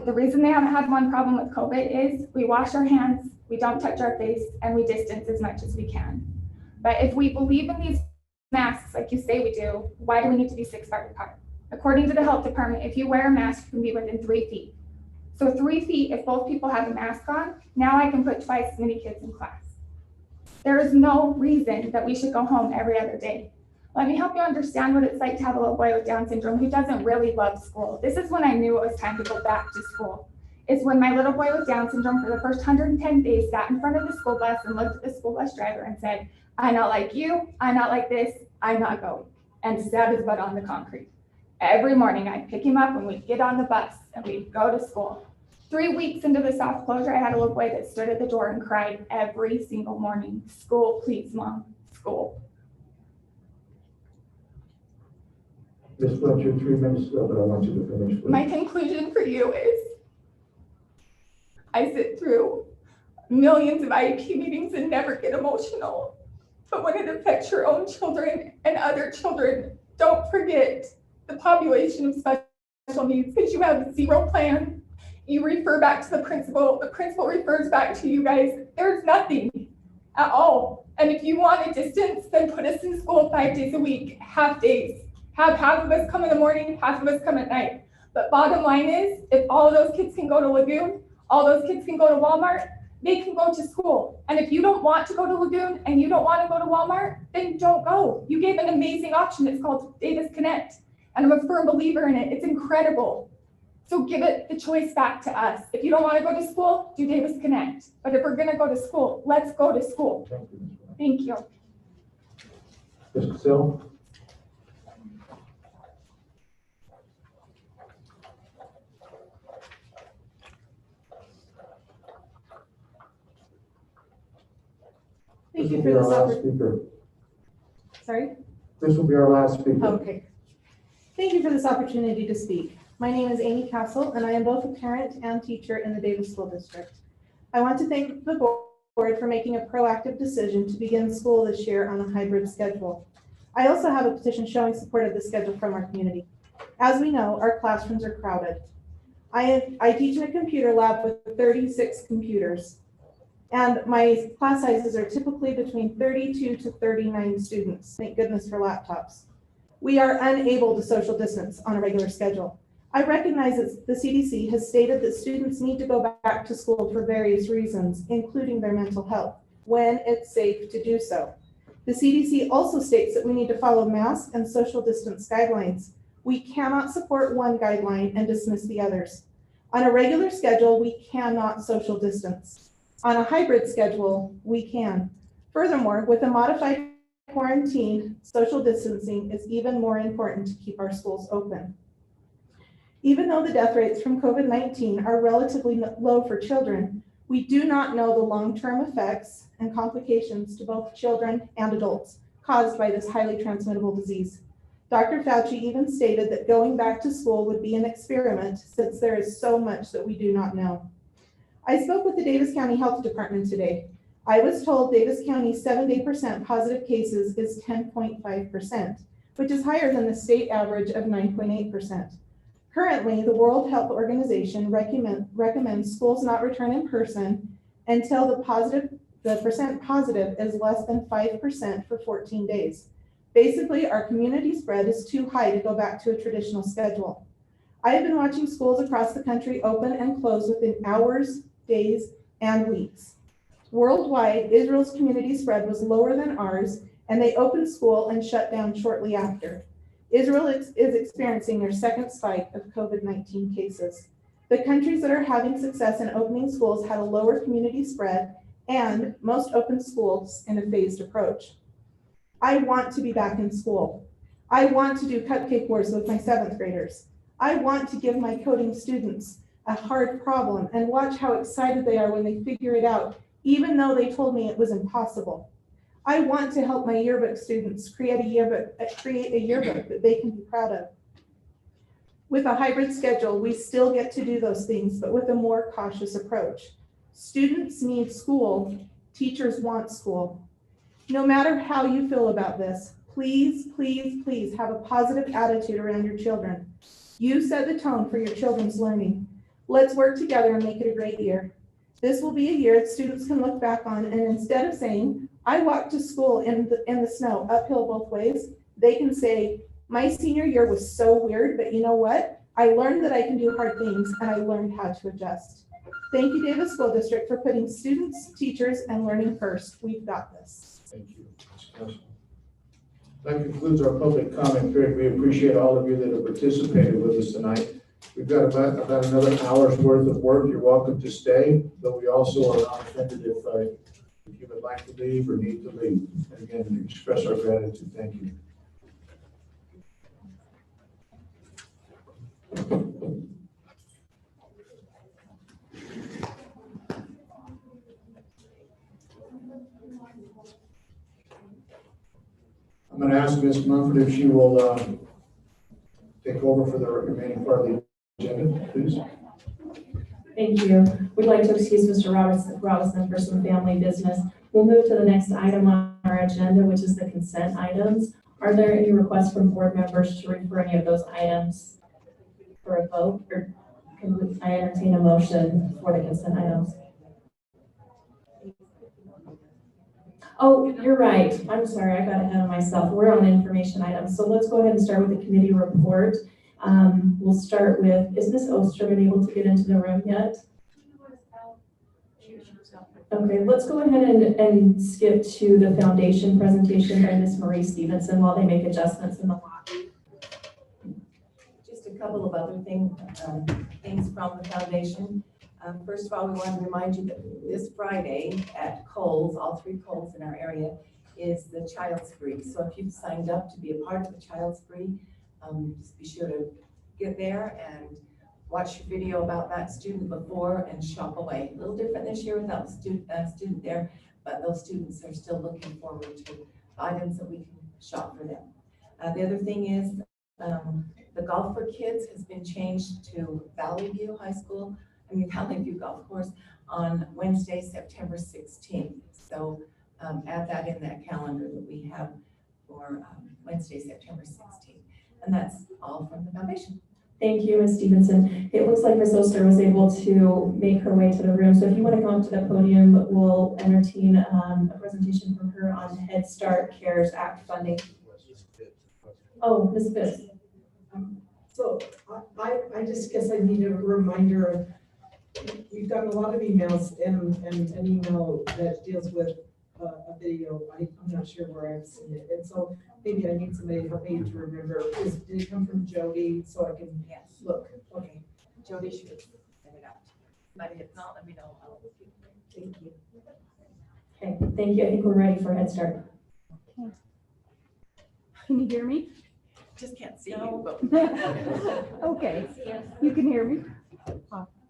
The reason they haven't had one problem with COVID is we wash our hands, we don't touch our face, and we distance as much as we can. But if we believe in these masks like you say we do, why do we need to be 6 feet apart? According to the health department, if you wear a mask, you can be within 3 feet. So 3 feet, if both people have a mask on, now I can put twice as many kids in class. There is no reason that we should go home every other day. Let me help you understand what it's like to have a little boy with Down syndrome who doesn't really love school. This is when I knew it was time to go back to school. It's when my little boy with Down syndrome for the first 110 days sat in front of the school bus and looked at the school bus driver and said, "I'm not like you, I'm not like this, I'm not going," and sat his butt on the concrete. Every morning I'd pick him up and we'd get on the bus and we'd go to school. 3 weeks into the soft closure, I had a little boy that stood at the door and cried every single morning, "School, please, Mom, school." Ms. Fletcher, 3 minutes ago, but I want you to finish. Please. My conclusion for you is I sit through millions of IEP meetings and never get emotional. But when it affects your own children and other children, don't forget the population of special needs, because you have 0 plan. You refer back to the principal refers back to you guys. There's nothing at all. And if you want a distance, then put us in school 5 days a week, half days. Have half of us come in the morning, half of us come at night. But bottom line is, if all of those kids can go to Lagoon, all those kids can go to Walmart, they can go to school. And if you don't want to go to Lagoon and you don't want to go to Walmart, then don't go. You gave an amazing option. It's called Davis Connect. And I'm a firm believer in it. It's incredible. So give it the choice back to us. If you don't want to go to school, do Davis Connect. But if we're going to go to school, let's go to school. Thank you. Ms. Cassell? This you will for be our this last speaker. Sorry? This will be our last speaker. Okay. Thank you for this opportunity to speak. My name is Amy Castle, and I am both a parent and teacher in the Davis School District. I want to thank the board for making a proactive decision to begin school this year on a hybrid schedule. I also have a petition showing support of the schedule from our community. As we know, our classrooms are crowded. I teach in a computer lab with 36 computers, and my class sizes are typically between 32 to 39 students. Thank goodness for laptops. We are unable to social distance on a regular schedule. I recognize that the CDC has stated that students need to go back to school for various reasons, including their mental health, when it's safe to do so. The CDC also states that we need to follow mask and social distance guidelines. We cannot support one guideline and dismiss the others. On a regular schedule, we cannot social distance. On a hybrid schedule, we can. Furthermore, with a modified quarantine, social distancing is even more important to keep our schools open. Even though the death rates from COVID-19 are relatively low for children, we do not know the long-term effects and complications to both children and adults caused by this highly transmittable disease. Dr. Fauci even stated that going back to school would be an experiment since there is so much that we do not know. I spoke with the Davis County Health Department today. I was told Davis County's 7-day % positive cases is 10.5%, which is higher than the state average of 9.8%. Currently, the World Health Organization recommends schools not return in person until the % positive is less than 5% for 14 days. Basically, our community spread is too high to go back to a traditional schedule. I have been watching schools across the country open and close within hours, days, and weeks. Worldwide, Israel's community spread was lower than ours, and they opened school and shut down shortly after. Israel is experiencing their second spike of COVID-19 cases. The countries that are having success in opening schools had a lower community spread, and most opened schools in a phased approach. I want to be back in school. I want to do cupcake wars with my 7th graders. I want to give my coding students a hard problem and watch how excited they are when they figure it out, even though they told me it was impossible. I want to help my yearbook students create a yearbook that they can be proud of. With a hybrid schedule, we still get to do those things, but with a more cautious approach. Students need school, teachers want school. No matter how you feel about this, please, please, please have a positive attitude around your children. You set the tone for your children's learning. Let's work together and make it a great year. This will be a year that students can look back on, and instead of saying, I walked to school in the snow, uphill both ways, they can say, my senior year was so weird, but you know what? I learned that I can do hard things, and I learned how to adjust. Thank you, Davis School District, for putting students, teachers, and learning first. We've got this. Thank you. That concludes our public comment period. We appreciate all of you that have participated with us tonight. We've got about another hour's worth of work. You're welcome to stay, but we also are not offended if you would like to leave or need to leave. And again, express our gratitude. Thank you. I'm going to ask Ms. Mumford if she will take over for the remaining part of the agenda, please. Thank you. We'd like to excuse Mr. Robinson for some family business. We'll move to the next item on our agenda, which is the consent items. Are there any requests from board members to refer any of those items for a vote? Or can I entertain a motion for the consent items? Oh, you're right. I'm sorry, I got ahead of myself. We're on information items. So let's go ahead and start with the committee report. We'll start with, is Ms. Osterman able to get into the room yet? Okay, let's go ahead and skip to the foundation presentation by Ms. Marie Stevenson while they make adjustments in the lobby. Just a couple of other things from the foundation. First of all, we want to remind you that this Friday at Kohl's, all 3 Kohl's in our area, is the Child's Spree. So if you've signed up to be a part of the Child's Spree, just be sure to get there and watch your video about that student before and shop away. A little different this year without the student there, but those students are still looking forward to items that we can shop for them. The other thing is the golf for kids has been changed to Valley View Golf Course on Wednesday, September 16th. So add that in that calendar that we have for Wednesday, September 16th. And that's all from the foundation. Thank you, Ms. Stevenson. It looks like Ms. Oster was able to make her way to the room. So if you want to come up to the podium, we'll entertain a presentation from her on Head Start CARES Act funding. Oh, Ms. Fitz. So I just guess I need a reminder of, we've gotten a lot of emails and an email that deals with a video. I'm not sure where I've seen it. And so maybe I need somebody to help me to remember. Did it come from Jody so I can look? Okay. Jody should send it out. But if not, let me know. Thank you. Okay, thank you. I think we're ready for Head Start. Okay. Can you hear me? Just can't see you, but. Okay, you can hear me.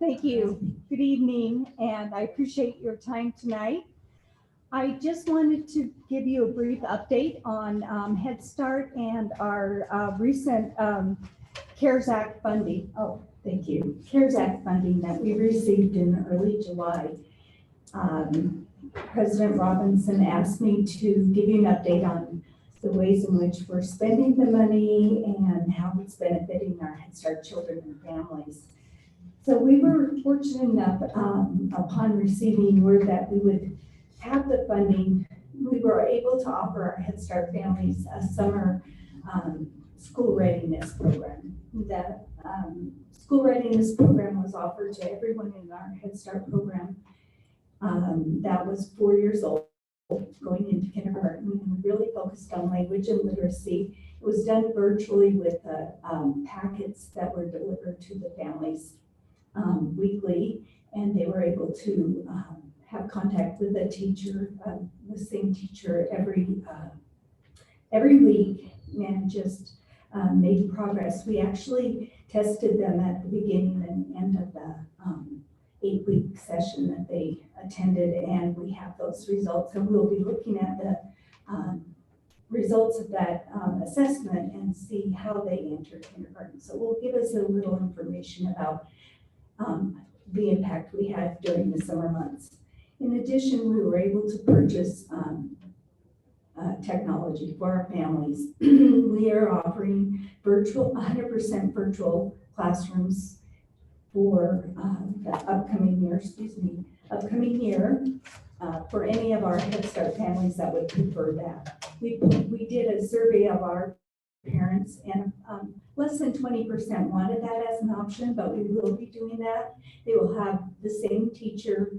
Thank you. Good evening, and I appreciate your time tonight. I just wanted to give you a brief update on Head Start and our recent CARES Act funding. Oh, thank you. CARES Act funding that we received in early July. President Robinson asked me to give you an update on the ways in which we're spending the money and how it's benefiting our Head Start children and families. So we were fortunate enough upon receiving word that we would have the funding, we were able to offer our Head Start families a summer school readiness program. That school readiness program was offered to everyone in our Head Start program that was 4 years old, going into kindergarten, and really focused on language and literacy. It was done virtually with packets that were delivered to the families weekly, and they were able to have contact with a teacher, the same teacher every week, and just made progress. We actually tested them at the beginning and end of the 8-week session that they attended, and we have those results, and we'll be looking at the results of that assessment and see how they enter kindergarten. So we'll give us a little information about the impact we had during the summer months. In addition, we were able to purchase technology for our families. We are offering 100% virtual classrooms for the upcoming year, for any of our Head Start families that would prefer that. We did a survey of our parents, and less than 20% wanted that as an option, but we will be doing that. They will have the same teacher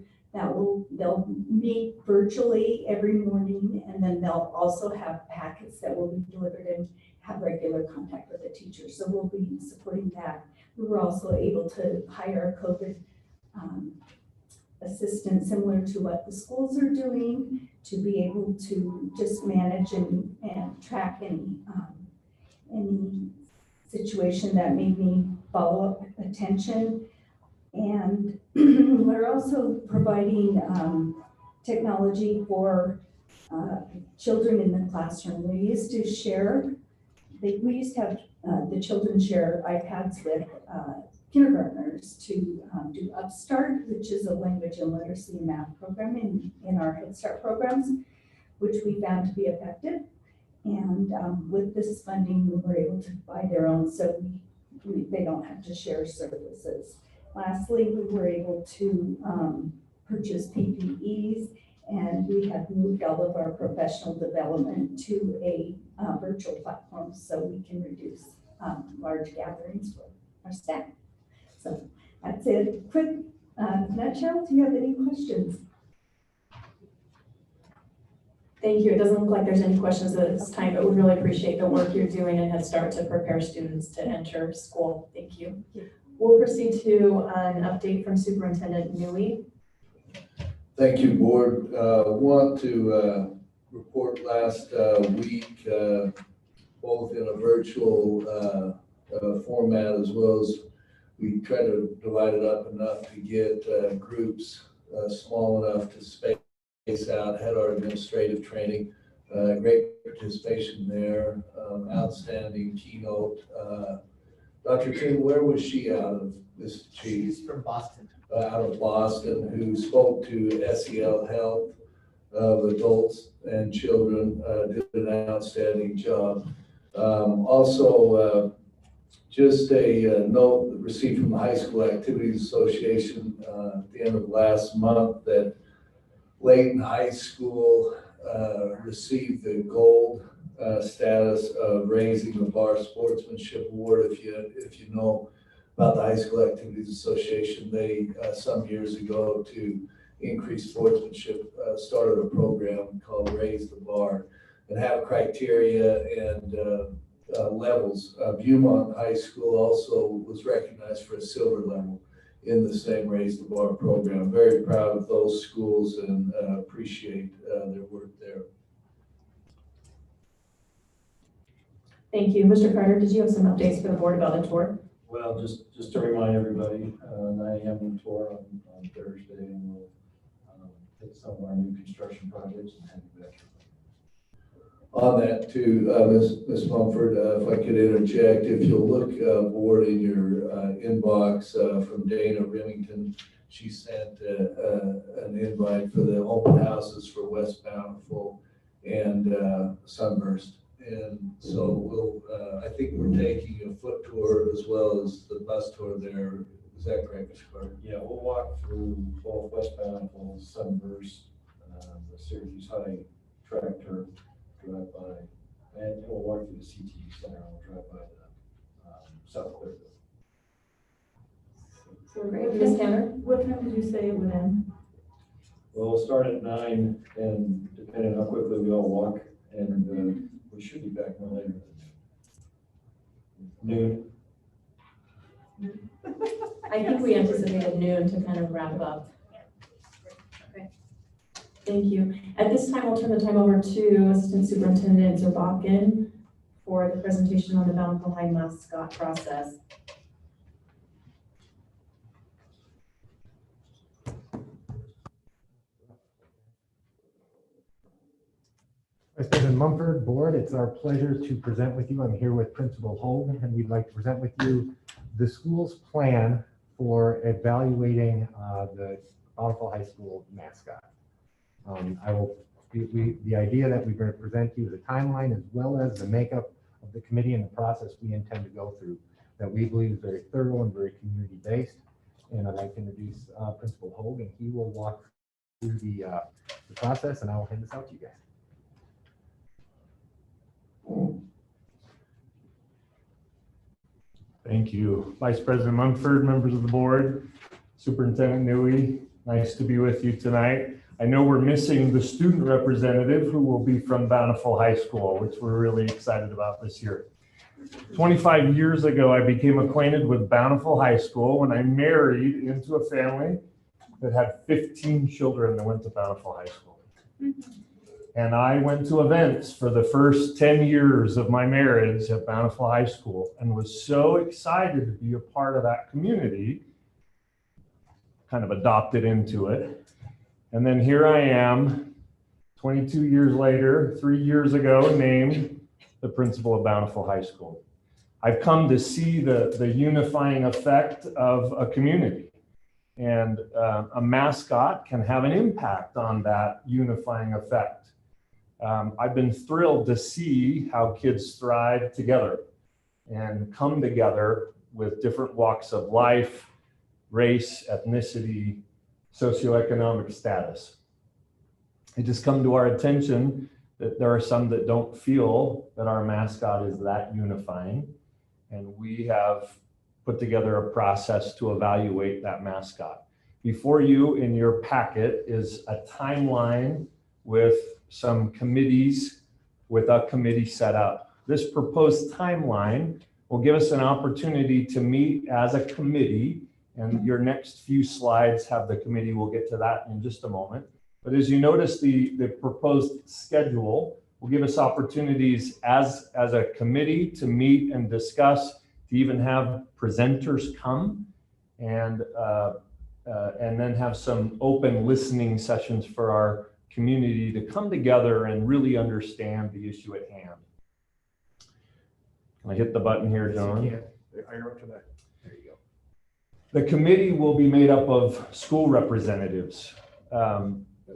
they'll meet virtually every morning, and then they'll also have packets that will be delivered and have regular contact with the teacher. So we'll be supporting that. We were also able to hire a COVID assistant similar to what the schools are doing to be able to just manage and track any situation that may need follow-up attention. And we're also providing technology for children in the classroom. We used to have the children share iPads with kindergartners to do Upstart, which is a language and literacy math program in our Head Start programs, which we found to be effective. And with this funding, we were able to buy their own, so they don't have to share services. Lastly, we were able to purchase PPEs, and we have moved all of our professional development to a virtual platform so we can reduce large gatherings for our staff. So that's it. Quick nutshell. Do you have any questions? Thank you. It doesn't look like there's any questions at this time, but we really appreciate the work you're doing in Head Start to prepare students to enter school. Thank you. We'll proceed to an update from Superintendent Newey. Thank you, Board. Want to report last week, both in a virtual format as well as we try to divide it up enough to get groups small enough to space out, had our administrative training, great participation there, outstanding keynote. Dr. King, where was she out of, Ms. Cheese? She's from Boston. Out of Boston, who spoke to SEL Health of adults and children, did an outstanding job. Also, just a note received from the High School Activities Association at the end of last month that Layton High School received the gold status of raising the bar sportsmanship award. If you know about the High School Activities Association, they some years ago to increase sportsmanship started a program called Raise the Bar and have criteria and levels. Beaumont High School also was recognized for a silver level in the same Raise the Bar program. Very proud of those schools and appreciate their work there. Thank you. Mr. Carter, did you have some updates for the board about the tour? Well, just to remind everybody, 9 a.m. tour on Thursday, and we'll hit some of our new construction projects and hand it back. On that too, Ms. Mumford, if I could interject, if you'll look board in your inbox from Dana Remington, she sent an invite for the open houses for West Bountiful and Sunburst. And so we'll, I think we're taking a foot tour as well as the bus tour there. Is that correct, Mr. Carter? Yeah, we'll walk through both West Bountiful, Sunburst, the Syracuse High tractor, drive by, and we'll walk through the CTE Center, and we'll drive by the South Clearfield. So great. Ms. Tanner? What time did you say it would end? Well, we'll start at 9, and depending on how quickly we all walk, and we should be back no later than noon. I think we anticipated noon to kind of wrap up. Okay. Thank you. At this time, I'll turn the time over to Assistant Superintendent Zerbakken for the presentation on the Bountiful High mascot process. Vice President Mumford, Board, it's our pleasure to present with you. I'm here with Principal Hogan, and we'd like to present with you the school's plan for evaluating the Bountiful High School mascot. The idea that we're going to present to you is a timeline as well as the makeup of the committee and the process we intend to go through that we believe is very thorough and very community-based. And I'd like to introduce Principal Hogan. He will walk through the process, and I will hand this out to you guys. Thank you. Vice President Mumford, members of the board, Superintendent Newey, nice to be with you tonight. I know we're missing the student representative who will be from Bountiful High School, which we're really excited about this year. 25 years ago, I became acquainted with Bountiful High School when I married into a family that had 15 children that went to Bountiful High School. And I went to events for the first 10 years of my marriage at Bountiful High School and was so excited to be a part of that community, kind of adopted into it. And then here I am, 22 years later, 3 years ago, named the principal of Bountiful High School. I've come to see the unifying effect of a community. And a mascot can have an impact on that unifying effect. I've been thrilled to see how kids thrive together and come together with different walks of life, race, ethnicity, socioeconomic status. It just come to our attention that there are some that don't feel that our mascot is that unifying. And we have put together a process to evaluate that mascot. Before you in your packet is a timeline with some committees with a committee set up. This proposed timeline will give us an opportunity to meet as a committee, and your next few slides have the committee. We'll get to that in just a moment. But as you notice, the proposed schedule will give us opportunities as a committee to meet and discuss to even have presenters come and then have some open listening sessions for our community to come together and really understand the issue at hand. Can I hit the button here, John? Yes, you can. Are up to that? There you go. The committee will be made up of school representatives.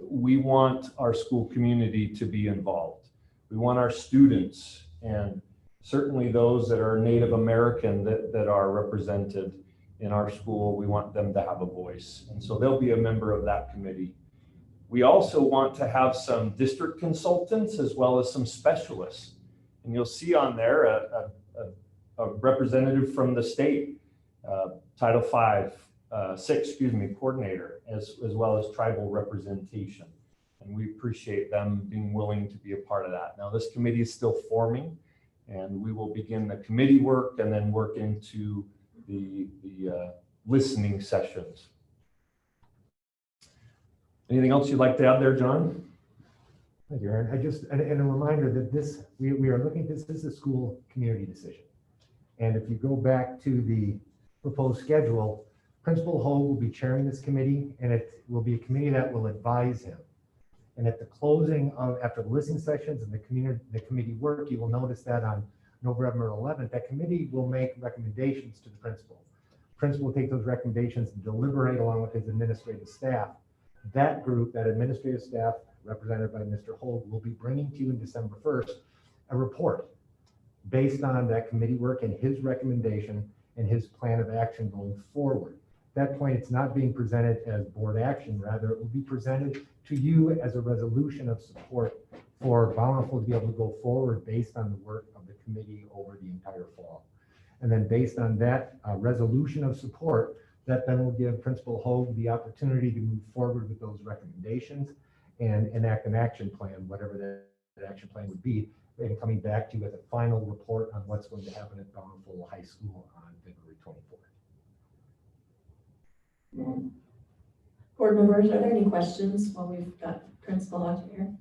We want our school community to be involved. We want our students and certainly those that are Native American that are represented in our school. We want them to have a voice. And so they'll be a member of that committee. We also want to have some district consultants as well as some specialists. And you'll see on there a representative from the state, Title V, coordinator, as well as tribal representation. And we appreciate them being willing to be a part of that. Now, this committee is still forming, and we will begin the committee work and then work into the listening sessions. Anything else you'd like to add there, John? Thank you, Aaron. And a reminder that we are looking, this is a school community decision. And if you go back to the proposed schedule, Principal Hogue will be chairing this committee, and it will be a committee that will advise him. And at the closing after the listening sessions and the committee work, you will notice that on November 11th, that committee will make recommendations to the principal. Principal will take those recommendations and deliberate along with his administrative staff. That group, that administrative staff represented by Mr. Hogue, will be bringing to you in December 1st a report based on that committee work and his recommendation and his plan of action going forward. At that point, it's not being presented as board action, rather it will be presented to you as a resolution of support for Bountiful to be able to go forward based on the work of the committee over the entire fall. And then based on that resolution of support, that then will give Principal Hogue the opportunity to move forward with those recommendations and enact an action plan, whatever that action plan would be, and coming back to you with a final report on what's going to happen at Bountiful High School on February 24th. Board members, are there any questions while we've got Principal out here?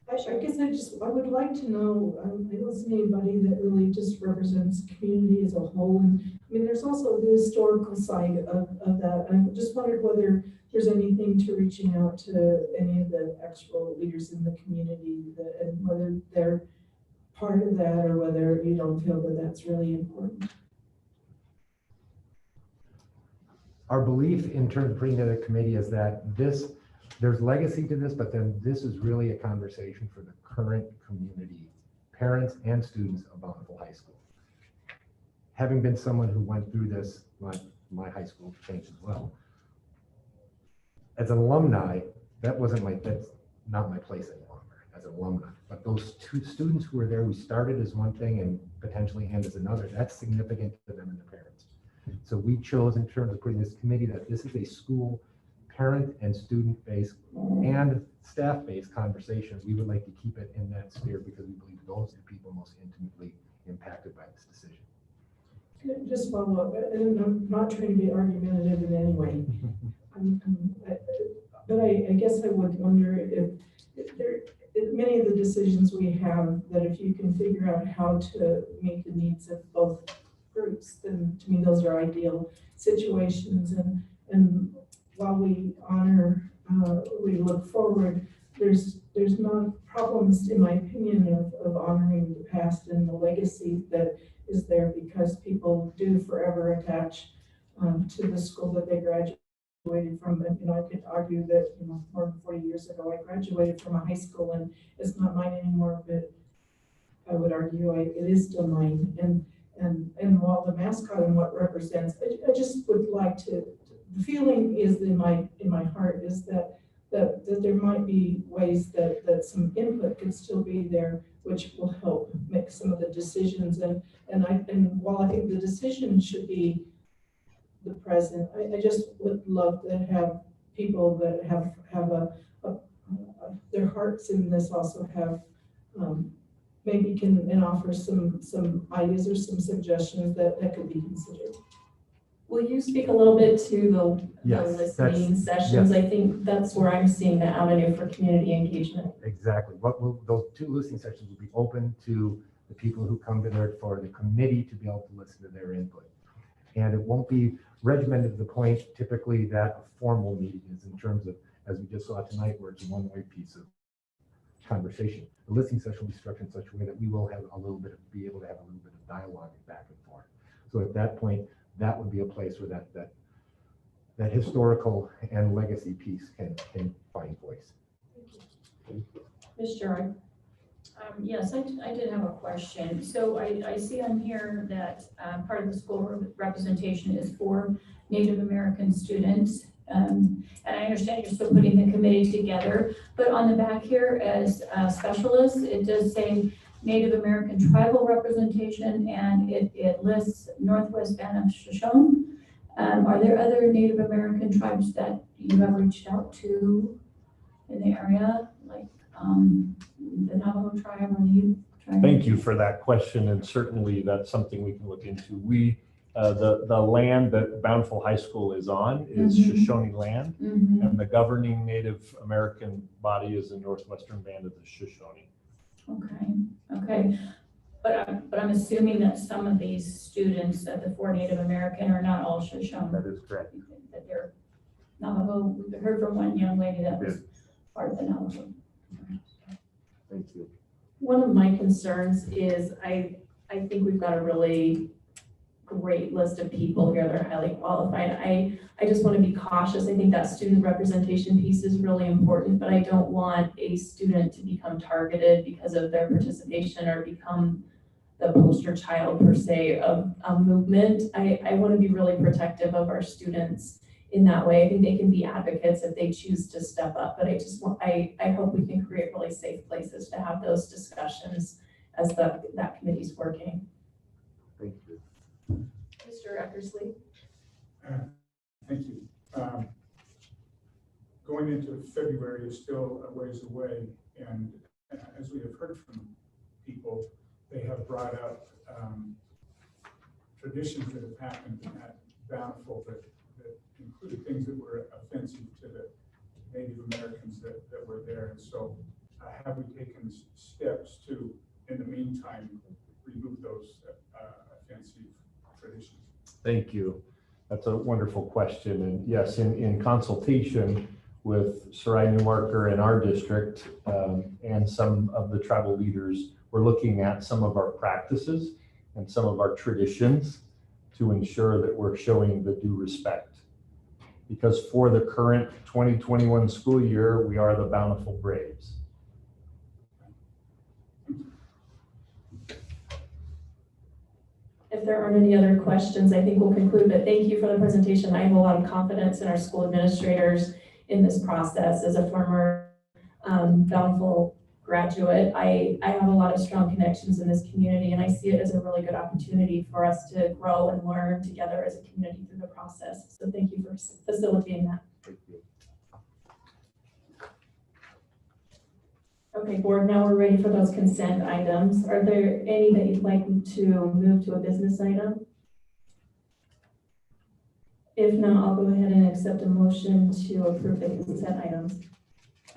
I guess I would like to know, I don't see anybody that really just represents the community as a whole. And I mean, there's also the historical side of that. I just wondered whether there's anything to reaching out to any of the actual leaders in the community and whether they're part of that or whether you don't feel that that's really important. Our belief in terms of putting together a committee is that there's legacy to this, but then this is really a conversation for the current community, parents and students of Bountiful High School. Having been someone who went through this, my high school changed as well. As an alumni, that's not my place any longer as an alumni. But those two students who were there, who started as one thing and potentially end as another, that's significant to them and the parents. So we chose in terms of putting this committee that this is a school parent and student-based and staff-based conversation. We would like to keep it in that sphere because we believe those are the people most intimately impacted by this decision. Just follow up, and I'm not trying to be argumentative in any way. But I guess I would wonder if many of the decisions we have, that if you can figure out how to meet the needs of both groups, then to me those are ideal situations. And while we honor, we look forward, there's not problems, in my opinion, of honoring the past and the legacy that is there, because people do forever attach to the school that they graduated from. And I could argue that more than 40 years ago I graduated from a high school and it's not mine anymore, but I would argue it is still mine. And while the mascot and what represents, I just would like to. The feeling is in my heart is that there might be ways that some input could still be there, which will help make some of the decisions. And while I think the decision should be the present, I just would love to have people that have their hearts in this also have maybe can offer some ideas or some suggestions that could be considered. Will you speak a little bit to the listening sessions? Yes. I think that's where I'm seeing the avenue for community engagement. Exactly. Those two listening sessions will be open to the people who come to there, for the committee to be able to listen to their input. And it won't be regimented to the point typically that a formal meeting is, in terms of, as we just saw tonight, where it's a one-way piece of conversation. The listening session will be structured in such a way that we will have a little bit of, be able to have a little bit of dialogue back and forth. So at that point, that would be a place where that historical and legacy piece can find voice. Ms. Gerard? Yes, I did have a question. So I see on here that part of the school representation is for Native American students. And I understand you're still putting the committee together, but on the back here as specialists, it does say Native American tribal representation, and it lists Northwest Banff Shoshone. Are there other Native American tribes that you have reached out to in the area, like the Navajo tribe or the Ute tribe? Thank you for that question, and certainly that's something we can look into. We, the land that Bountiful High School is on is Shoshone land, and the governing Native American body is the Northwestern Band of the Shoshone. Okay. But I'm assuming that some of these students at the four Native American are not all Shoshone. That is correct. That they're Navajo. We heard from one young lady that was part of the Navajo. Thank you. One of my concerns is I think we've got a really great list of people here that are highly qualified. I just want to be cautious. I think that student representation piece is really important, but I don't want a student to become targeted because of their participation or become the poster child per se of a movement. I want to be really protective of our students in that way. I think they can be advocates if they choose to step up, but I hope we can create really safe places to have those discussions as that committee's working. Thank you. Mr. Eckersley? Thank you. Going into February is still a ways away, and as we have heard from people, they have brought up traditions that have happened at Bountiful that included things that were offensive to the Native Americans that were there. And so have we taken steps to, in the meantime, remove those offensive traditions? Thank you. That's a wonderful question. And yes, in consultation with Sarai Newmarker in our district and some of the tribal leaders, we're looking at some of our practices and some of our traditions to ensure that we're showing the due respect. Because for the current 2021 school year, we are the Bountiful Braves. If there aren't any other questions, I think we'll conclude, but thank you for the presentation. I have a lot of confidence in our school administrators in this process. As a former Bountiful graduate, I have a lot of strong connections in this community, and I see it as a really good opportunity for us to grow and learn together as a community through the process. So thank you for facilitating that. Thank you. Okay, board, now we're ready for those consent items. Are there any that you'd like me to move to a business item? If not, I'll go ahead and accept a motion to approve the consent items.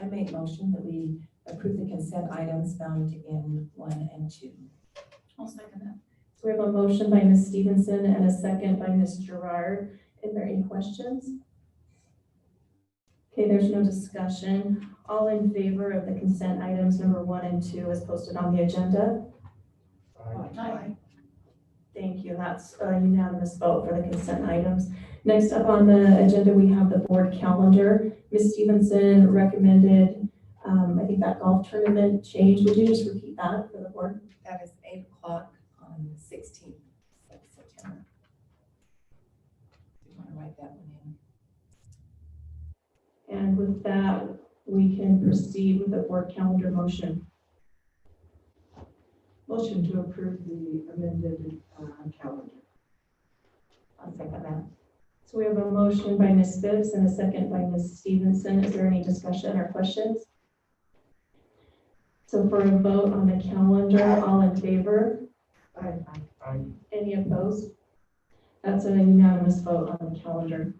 I make motion that we approve the consent items found in 1 and 2. I'll second that. So we have a motion by Ms. Stevenson and a second by Ms. Gerard. Is there any questions? Okay, there's no discussion. All in favor of the consent items number 1 and 2 as posted on the agenda? Aye. Thank you. That's a unanimous vote for the consent items. Next up on the agenda, we have the board calendar. Ms. Stevenson recommended, I think that golf tournament change. Would you just repeat that for the board? That is 8 o'clock on the 16th of September. Do you want to write that one in? And with that, we can proceed with the board calendar motion. Motion to approve the amended calendar. I'll second that. So we have a motion by Ms. Phipps and a second by Ms. Stevenson. Is there any discussion or questions? So for a vote on the calendar, all in favor? Aye. Aye. Any opposed? That's a unanimous vote on the calendar.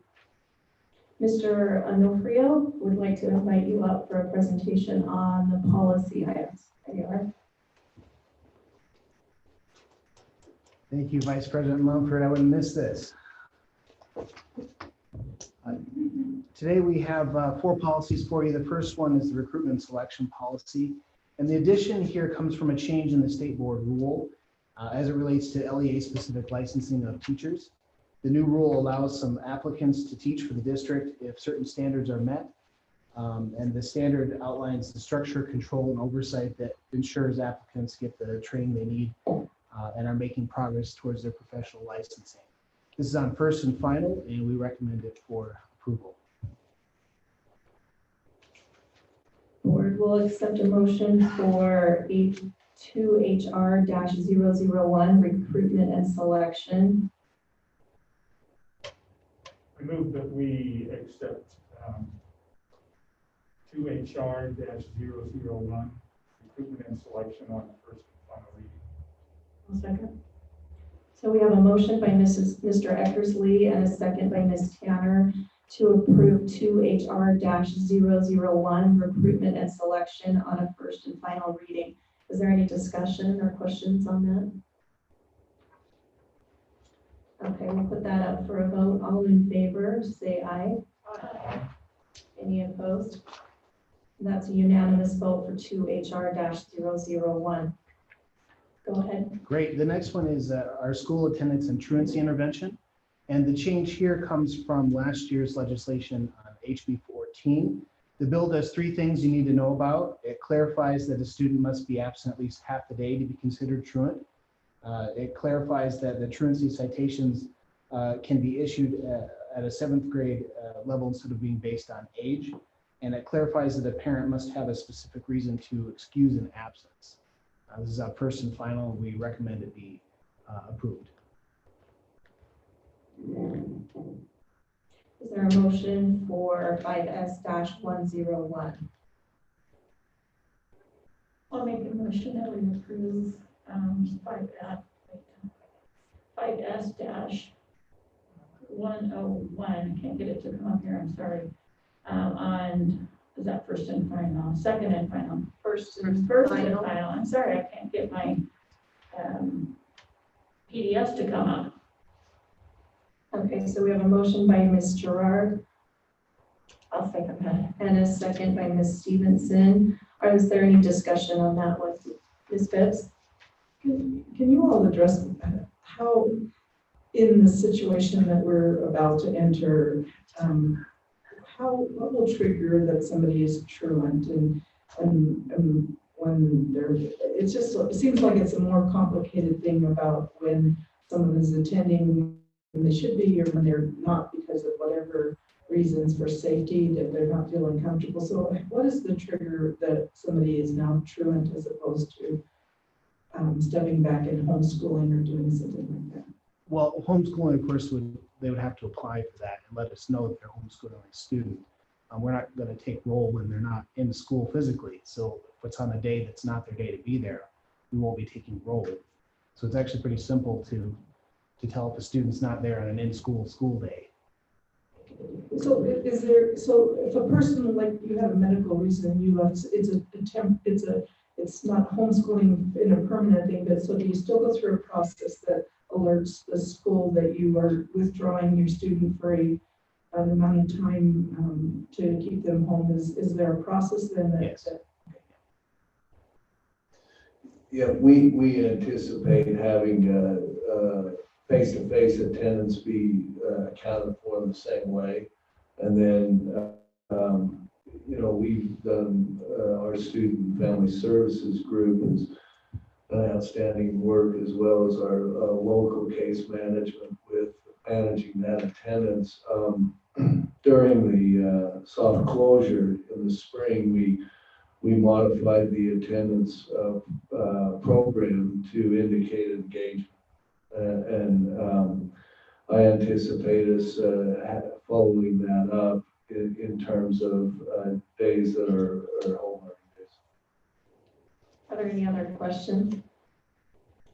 Mr. Onofrio would like to invite you up for a presentation on the policy items. There you are. Thank you, Vice President Mumford. I wouldn't miss this. Today we have 4 policies for you. The first one is the recruitment selection policy. And the addition here comes from a change in the state board rule as it relates to LEA-specific licensing of teachers. The new rule allows some applicants to teach for the district if certain standards are met. And the standard outlines the structure, control, and oversight that ensures applicants get the training they need and are making progress towards their professional licensing. This is on first and final, and we recommend it for approval. Board will accept a motion for 2HR-001, recruitment and selection. I move that we accept 2HR-001, recruitment and selection on the first and final reading. I'll second. So we have a motion by Mr. Eckersley and a second by Ms. Tanner to approve 2HR-001, recruitment and selection on a first and final reading. Is there any discussion or questions on that? Okay, we'll put that up for a vote. All in favor, say aye. Aye. Any opposed? That's a unanimous vote for 2HR-001. Go ahead. Great. The next one is our school attendance and truancy intervention. And the change here comes from last year's legislation on HB 14. The bill does 3 things you need to know about. It clarifies that a student must be absent at least half the day to be considered truant. It clarifies that the truancy citations can be issued at a 7th grade level instead of being based on age. And it clarifies that a parent must have a specific reason to excuse an absence. This is our first and final. We recommend it be approved. Is there a motion for 5S-101? I'll make a motion that we approve 5S-101. I can't get it to come up here, I'm sorry. Is that first and final? Second and final? First and final. I'm sorry, I can't get my PDFs to come up. Okay, so we have a motion by Ms. Gerard. I'll second that. And a second by Ms. Stevenson. Is there any discussion on that one? Ms. Phipps? Can you all address how, in the situation that we're about to enter, what will trigger that somebody is truant and when they're, it seems like it's a more complicated thing about when someone is attending when they should be or when they're not because of whatever reasons for safety that they're not feeling comfortable. So what is the trigger that somebody is now truant as opposed to stepping back and homeschooling or doing something like that? Well, homeschooling, of course, they would have to apply for that and let us know that they're homeschooling a student. We're not going to take roll when they're not in school physically. So if it's on a day that's not their day to be there, we won't be taking roll. So it's actually pretty simple to tell if a student's not there on an in-school day. So if a person, like you have a medical reason you left, it's not homeschooling in a permanent thing, but so do you still go through a process that alerts the school that you are withdrawing your student for an amount of time to keep them home? Is there a process then that? Yes. Yeah, we anticipate having face-to-face attendance be accounted for in the same way. And then, we've done, our student and family services group has done outstanding work, as well as our local case management with managing that attendance. During the soft closure in the spring, we modified the attendance program to indicate engagement. I anticipate us following that up in terms of days that are home learning days. Are there any other questions?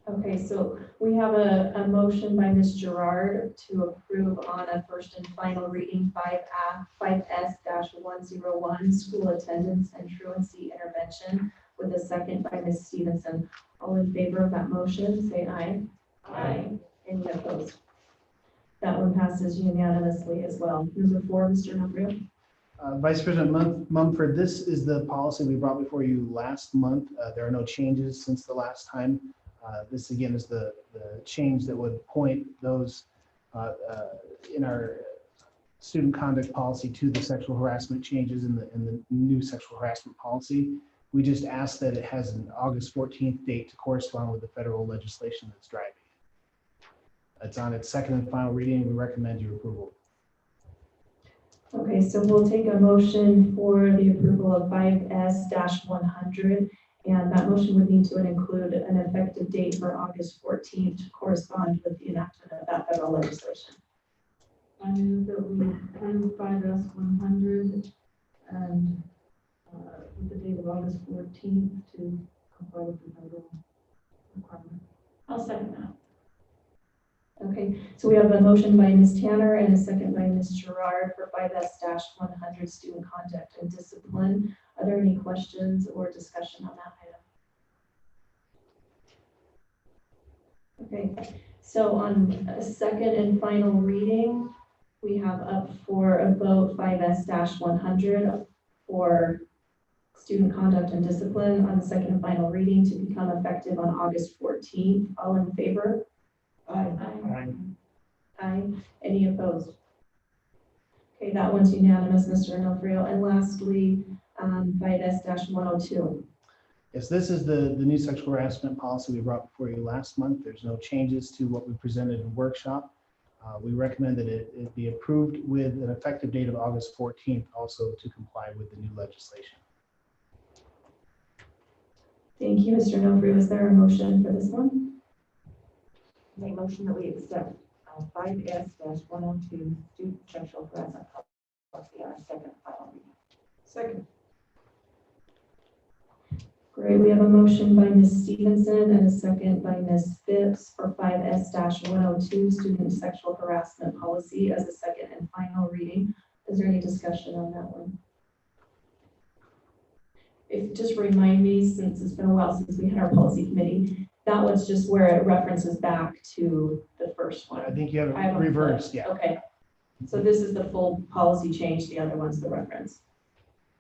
Okay, so we have a motion by Ms. Gerard to approve on a first and final reading 5S-101, school attendance and truancy intervention, with a second by Ms. Stevenson. All in favor of that motion, say aye. Aye. Any opposed? That one passes unanimously as well. Number 4, Mr. Nafrio. Vice President Mumford, this is the policy we brought before you last month. There are no changes since the last time. This again is the change that would point those in our student conduct policy to the sexual harassment changes in the new sexual harassment policy. We just ask that it has an August 14th date to correspond with the federal legislation that's driving it. It's on its second and final reading. We recommend your approval. Okay, so we'll take a motion for the approval of 5S-100, and that motion would need to include an effective date for August 14th to correspond with the enactment of that federal legislation. I move that we approve 5S-100 and with the date of August 14th to comply with the federal requirement. I'll second that. Okay, so we have a motion by Ms. Tanner and a second by Ms. Gerard for 5S-100 student conduct and discipline. Are there any questions or discussion on that item? Okay, so on a second and final reading, we have up for a vote 5S-100 for student conduct and discipline on the second and final reading to become effective on August 14th. All in favor? Aye. Aye. Aye. Any opposed? Okay, that one's unanimous, Mr. Onofrio. And lastly, 5S-102. Yes, this is the new sexual harassment policy we brought before you last month. There's no changes to what we presented in workshop. We recommend that it be approved with an effective date of August 14th, also to comply with the new legislation. Thank you, Mr. Onofrio. Is there a motion for this one? Make motion that we accept 5S-102 student sexual harassment policy on our second and final reading. Second. Great, we have a motion by Ms. Stevenson and a second by Ms. Phipps for 5S-102 student sexual harassment policy as a second and final reading. Is there any discussion on that one? If just remind me, since it's been a while since we had our policy committee, that one's just where it references back to the first one. I think you have it reversed, yeah. Okay, so this is the full policy change, the other one's the reference.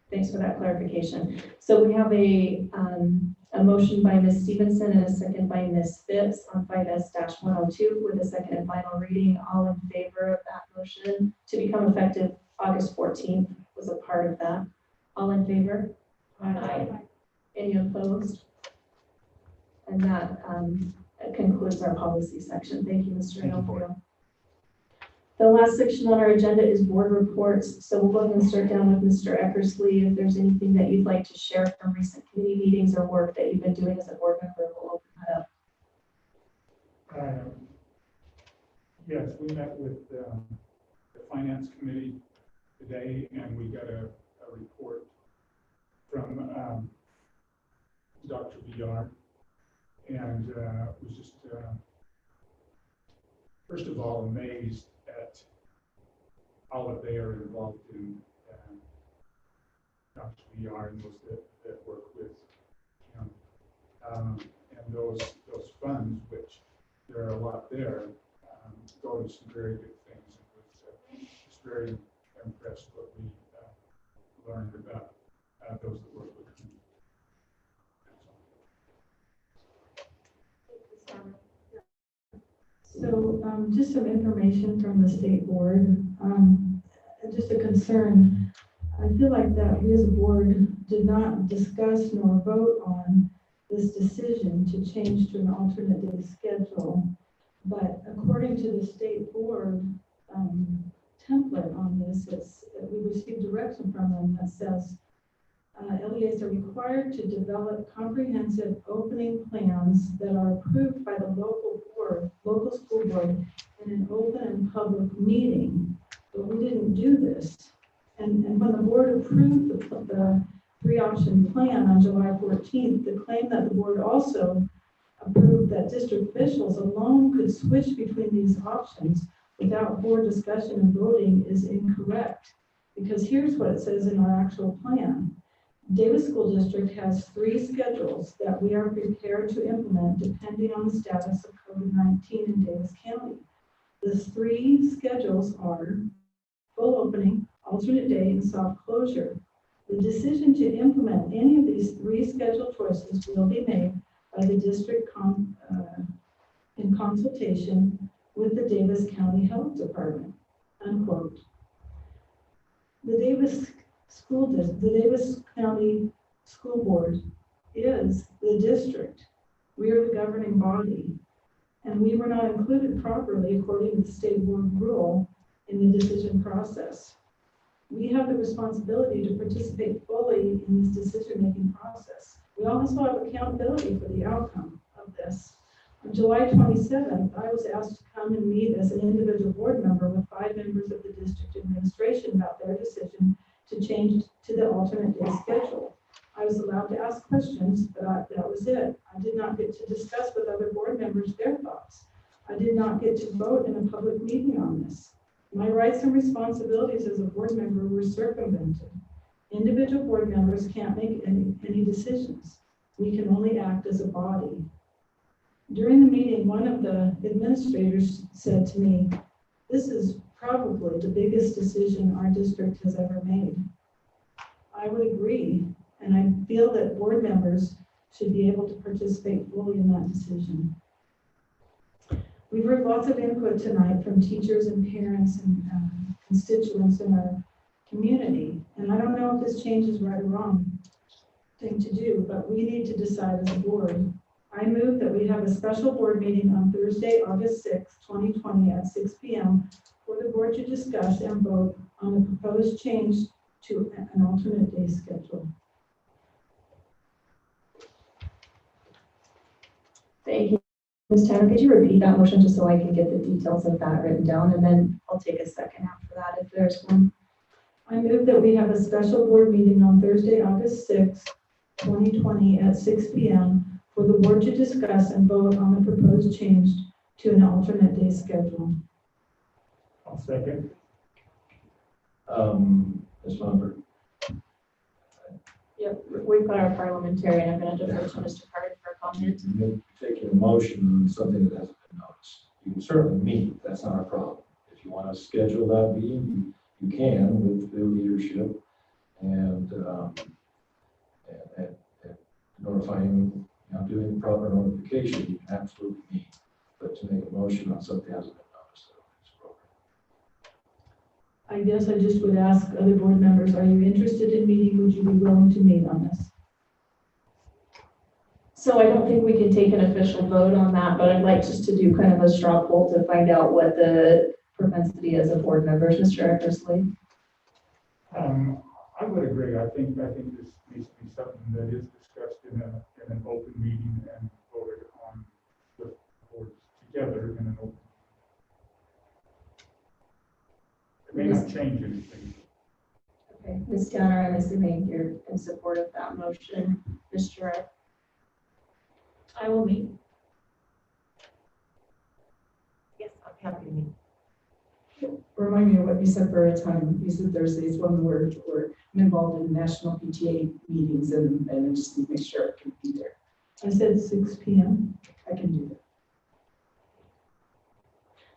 Thanks for that clarification. So we have a motion by Ms. Stevenson and a second by Ms. Phipps on 5S-102 with a second and final reading. All in favor of that motion to become effective August 14th was a part of that. All in favor? Aye. Any opposed? And that concludes our policy section. Thank you, Mr. Onofrio. The last section on our agenda is board reports. So we'll go ahead and start down with Mr. Eckersley. If there's anything that you'd like to share from recent committee meetings or work that you've been doing as a board member, we'll open that up. Yes, we met with the finance committee today, and we got a report from Dr. VR, and was just first of all amazed at all that they are involved in. Dr. VR and those that work with him, and those funds, which there are a lot there, go to some very good things. And was just very impressed what we learned about those that work with him. So just some information from the state board, just a concern. I feel like that we as a board did not discuss nor vote on this decision to change to an alternate day schedule. But according to the state board template on this, we received direction from them that says LEAs are required to develop comprehensive opening plans that are approved by the local school board in an open and public meeting. But we didn't do this. And when the board approved the 3-option plan on July 14th, the claim that the board also approved that district officials alone could switch between these options without board discussion and voting is incorrect. Because here's what it says in our actual plan. Davis School District has 3 schedules that we are prepared to implement depending on the status of COVID-19 in Davis County. The 3 schedules are full opening, alternate day, and soft closure. The decision to implement any of these 3 schedule choices will be made by the district in consultation with the Davis County Health Department, unquote. The Davis County School Board is the district. We are the governing body, and we were not included properly according to the state board rule in the decision process. We have the responsibility to participate fully in this decision-making process. We also have accountability for the outcome of this. On July 27th, I was asked to come and meet as an individual board member with 5 members of the district administration about their decision to change to the alternate day schedule. I was allowed to ask questions, but that was it. I did not get to discuss with other board members their thoughts. I did not get to vote in a public meeting on this. My rights and responsibilities as a board member were circumvented. Individual board members can't make any decisions. We can only act as a body. During the meeting, one of the administrators said to me, "This is probably the biggest decision our district has ever made." I would agree, and I feel that board members should be able to participate fully in that decision. We've heard lots of input tonight from teachers and parents and constituents in our community, and I don't know if this change is right or wrong thing to do, but we need to decide as a board. I move that we have a special board meeting on Thursday, August 6, 2020 at 6 p.m. for the board to discuss and vote on the proposed change to an alternate day schedule. Thank you. Ms. Tanner, could you repeat that motion just so I can get the details of that written down, and then I'll take a second after that if there's one. I move that we have a special board meeting on Thursday, August 6, 2020 at 6 p.m. for the board to discuss and vote on the proposed change to an alternate day schedule. I'll second. Ms. Mumford. Yep, we've got our parliamentarian. I'm going to defer to Mr. Carter for a comment. You take a motion on something that hasn't been noticed. You can certainly meet, that's not a problem. If you want to schedule that meeting, you can with the leadership and notifying, doing the proper notification, you can absolutely meet. But to make a motion on something that hasn't been noticed, it's appropriate. I guess I just would ask other board members, are you interested in meeting? Would you be willing to meet on this? So I don't think we can take an official vote on that, but I'd like just to do kind of a straw poll to find out what the propensity is of board members. Mr. Eckersley. I would agree. I think this needs to be something that is discussed in an open meeting and voted on with boards together in an open. It may not change anything. Okay, Ms. Tanner, I'm assuming you're in support of that motion. Mr. Eck. I will meet. Yes, I'm happy to meet. Remind me of what you said for a time. You said Thursdays when we're involved in national PTA meetings and I just need to make sure I can be there. I said 6 p.m. I can do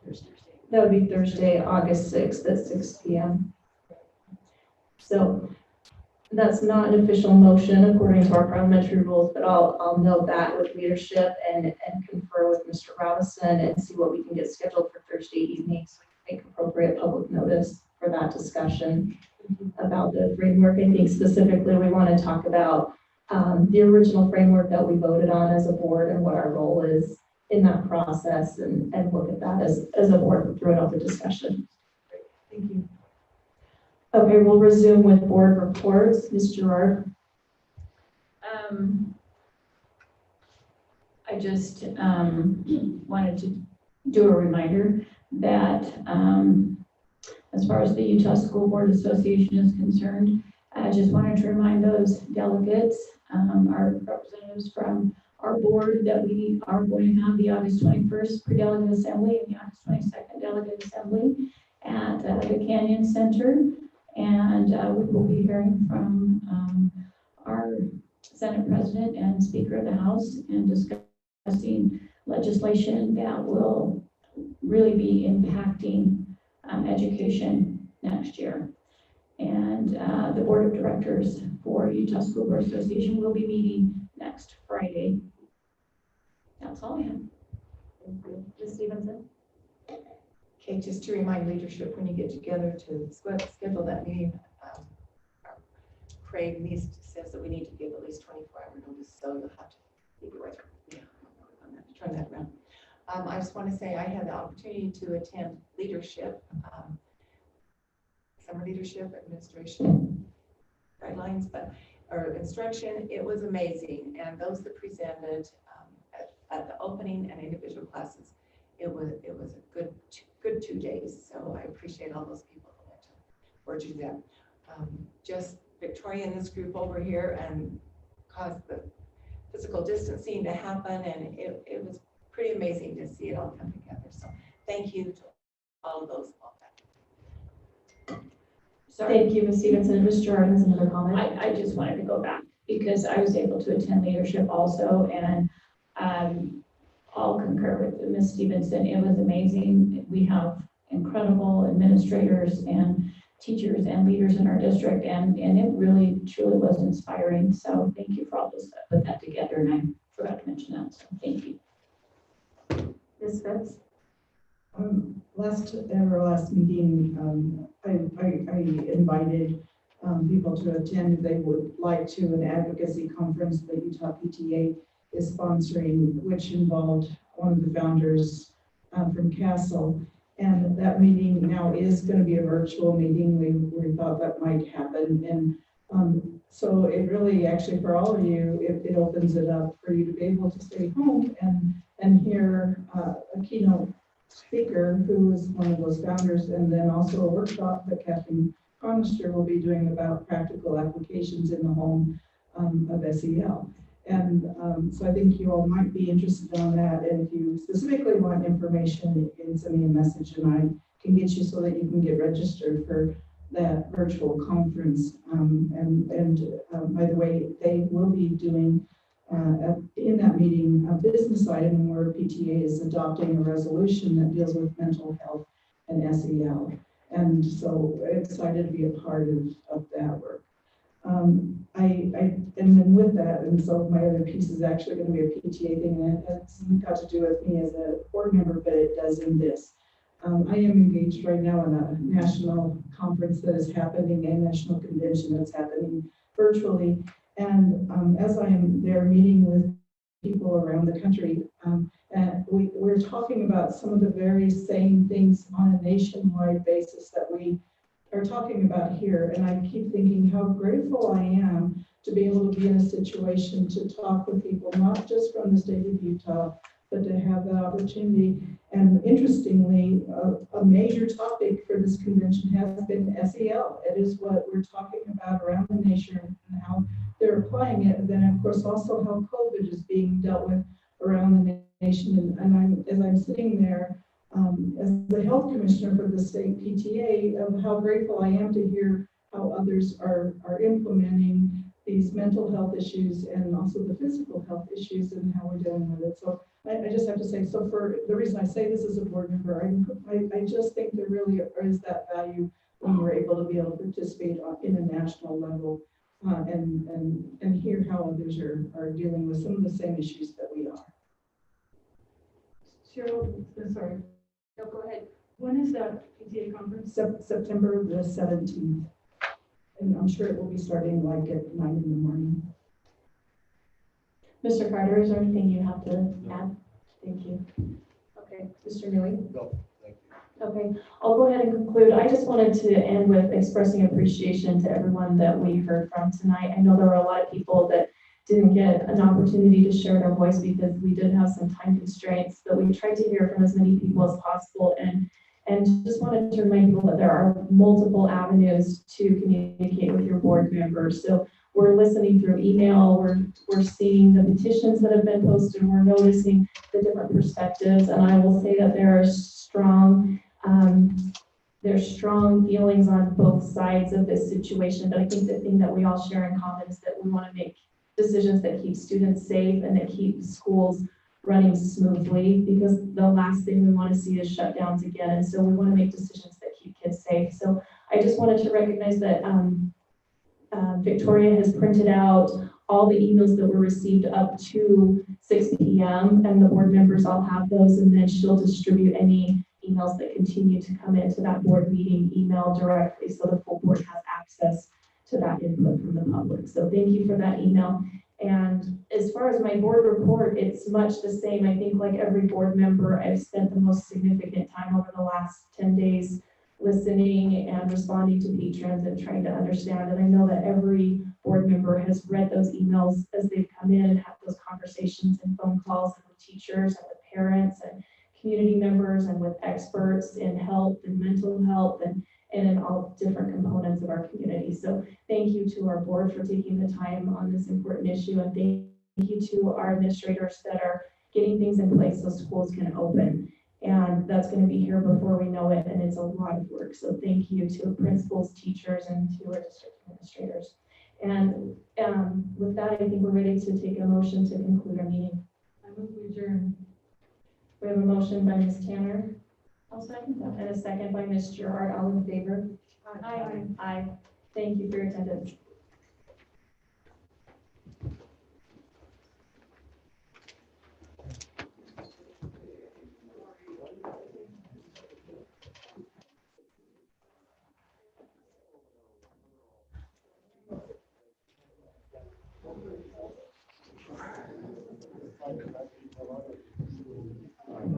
that. That would be Thursday, August 6th at 6 p.m. So that's not an official motion according to our parliamentary rules, but I'll note that with leadership and confer with Mr. Robinson and see what we can get scheduled for Thursday evening so we can make appropriate public notice for that discussion about the framework. I think specifically we want to talk about the original framework that we voted on as a board and what our role is in that process and look at that as a board throughout the discussion. Great. Thank you. Okay, we'll resume with board reports. Ms. Gerard. I just wanted to do a reminder that as far as the Utah School Board Association is concerned, I just wanted to remind those delegates, our representatives from our board, that we are going to have the August 21st pre-delegate assembly and the August 22nd delegate assembly at the Canyon Center. And we will be hearing from our Senate President and Speaker of the House and discussing legislation that will really be impacting education next year. And the Board of Directors for Utah School Board Association will be meeting next Friday. That's all I have. Thank you. Ms. Stevenson? Okay, just to remind leadership, when you get together to schedule that meeting, Craig says that we need to give at least 24-hour notice, so you'll have to keep it right. Yeah, I'm going to turn that around. I just want to say I had the opportunity to attend leadership, summer leadership administration guidelines, or instruction. It was amazing, and those that presented at the opening and individual classes, it was a good 2 days. So I appreciate all those people who went to or do that. Just Victoria and this group over here and caused the physical distancing to happen, and it was pretty amazing to see it all come together. So thank you to all of those. Thank you, Ms. Stevenson. And Mr. Jordan has another comment. I just wanted to go back because I was able to attend leadership also, and I'll concur with Ms. Stevenson. It was amazing. We have incredible administrators and teachers and leaders in our district, and it really truly was inspiring. So thank you for all those that put that together, and I forgot to mention that. So thank you. Ms. Phipps? Last meeting, I invited people to attend if they would like to an advocacy conference that Utah PTA is sponsoring, which involved one of the founders from Castle. And that meeting now is going to be a virtual meeting. We thought that might happen. And so it really, actually, for all of you, it opens it up for you to be able to stay home and hear a keynote speaker who is one of those founders, and then also a workshop that Kathleen Conister will be doing about practical applications in the home of SEL. And so I think you all might be interested in that. And if you specifically want information, you can send me a message and I can get you so that you can get registered for that virtual conference. By the way, they will be doing in that meeting a business item where PTA is adopting a resolution that deals with mental health and SEL. And so excited to be a part of that work. And then with that, and so my other piece is actually going to be a PTA thing, and it has got to do with me as a board member, but it does in this. I am engaged right now in a national conference that is happening, a national convention that's happening virtually. And as I am there meeting with people around the country, we're talking about some of the very same things on a nationwide basis that we are talking about here. And I keep thinking how grateful I am to be able to be in a situation to talk with people, not just from the state of Utah, but to have that opportunity. And interestingly, a major topic for this convention has been SEL. It is what we're talking about around the nation and how they're applying it. And then, of course, also how COVID is being dealt with around the nation. And as I'm sitting there as the health commissioner for the state PTA, of how grateful I am to hear how others are implementing these mental health issues and also the physical health issues and how we're dealing with it. So I just have to say, so for the reason I say this as a board member, I just think there really is that value when we're able to be able to participate in a national level and hear how others are dealing with some of the same issues that we are. Cheryl, sorry. No, go ahead. When is that PTA conference? September the 17th. And I'm sure it will be starting like at 9 in the morning. Mr. Carter, is there anything you have to add? Thank you. Okay, Mr. Newey? No, thank you. Okay, I'll go ahead and conclude. I just wanted to end with expressing appreciation to everyone that we heard from tonight. I know there were a lot of people that didn't get an opportunity to share their voice because we did have some time constraints, but we tried to hear from as many people as possible, and just wanted to remind people that there are multiple avenues to communicate with your board members. So we're listening through email, we're seeing the petitions that have been posted, we're noticing the different perspectives, and I will say that there are strong there's strong feelings on both sides of this situation, but I think the thing that we all share in common is that we want to make decisions that keep students safe and that keep schools running smoothly, because the last thing we want to see is shutdowns again. And so we want to make decisions that keep kids safe. So I just wanted to recognize that Victoria has printed out all the emails that were received up to 6 p.m. and the board members all have those, and then she'll distribute any emails that continue to come into that board meeting email directly, so the full board has access to that input from the public. So thank you for that email. And as far as my board report, it's much the same. I think like every board member, I've spent the most significant time over the last 10 days listening and responding to patrons and trying to understand. And I know that every board member has read those emails as they've come in and had those conversations and phone calls and with teachers and with parents and community members and with experts in health and mental health and in all different components of our community. So thank you to our board for taking the time on this important issue, and thank you to our administrators that are getting things in place so schools can open. And that's going to be here before we know it, and it's a lot of work. So thank you to principals, teachers, and to our district administrators. And with that, I think we're ready to take a motion to conclude our meeting. I move we adjourn. We have a motion by Ms. Tanner. I'll second that. And a second by Ms. Gerard. All in favor? Aye. Aye. Thank you for your attendance. Thank you.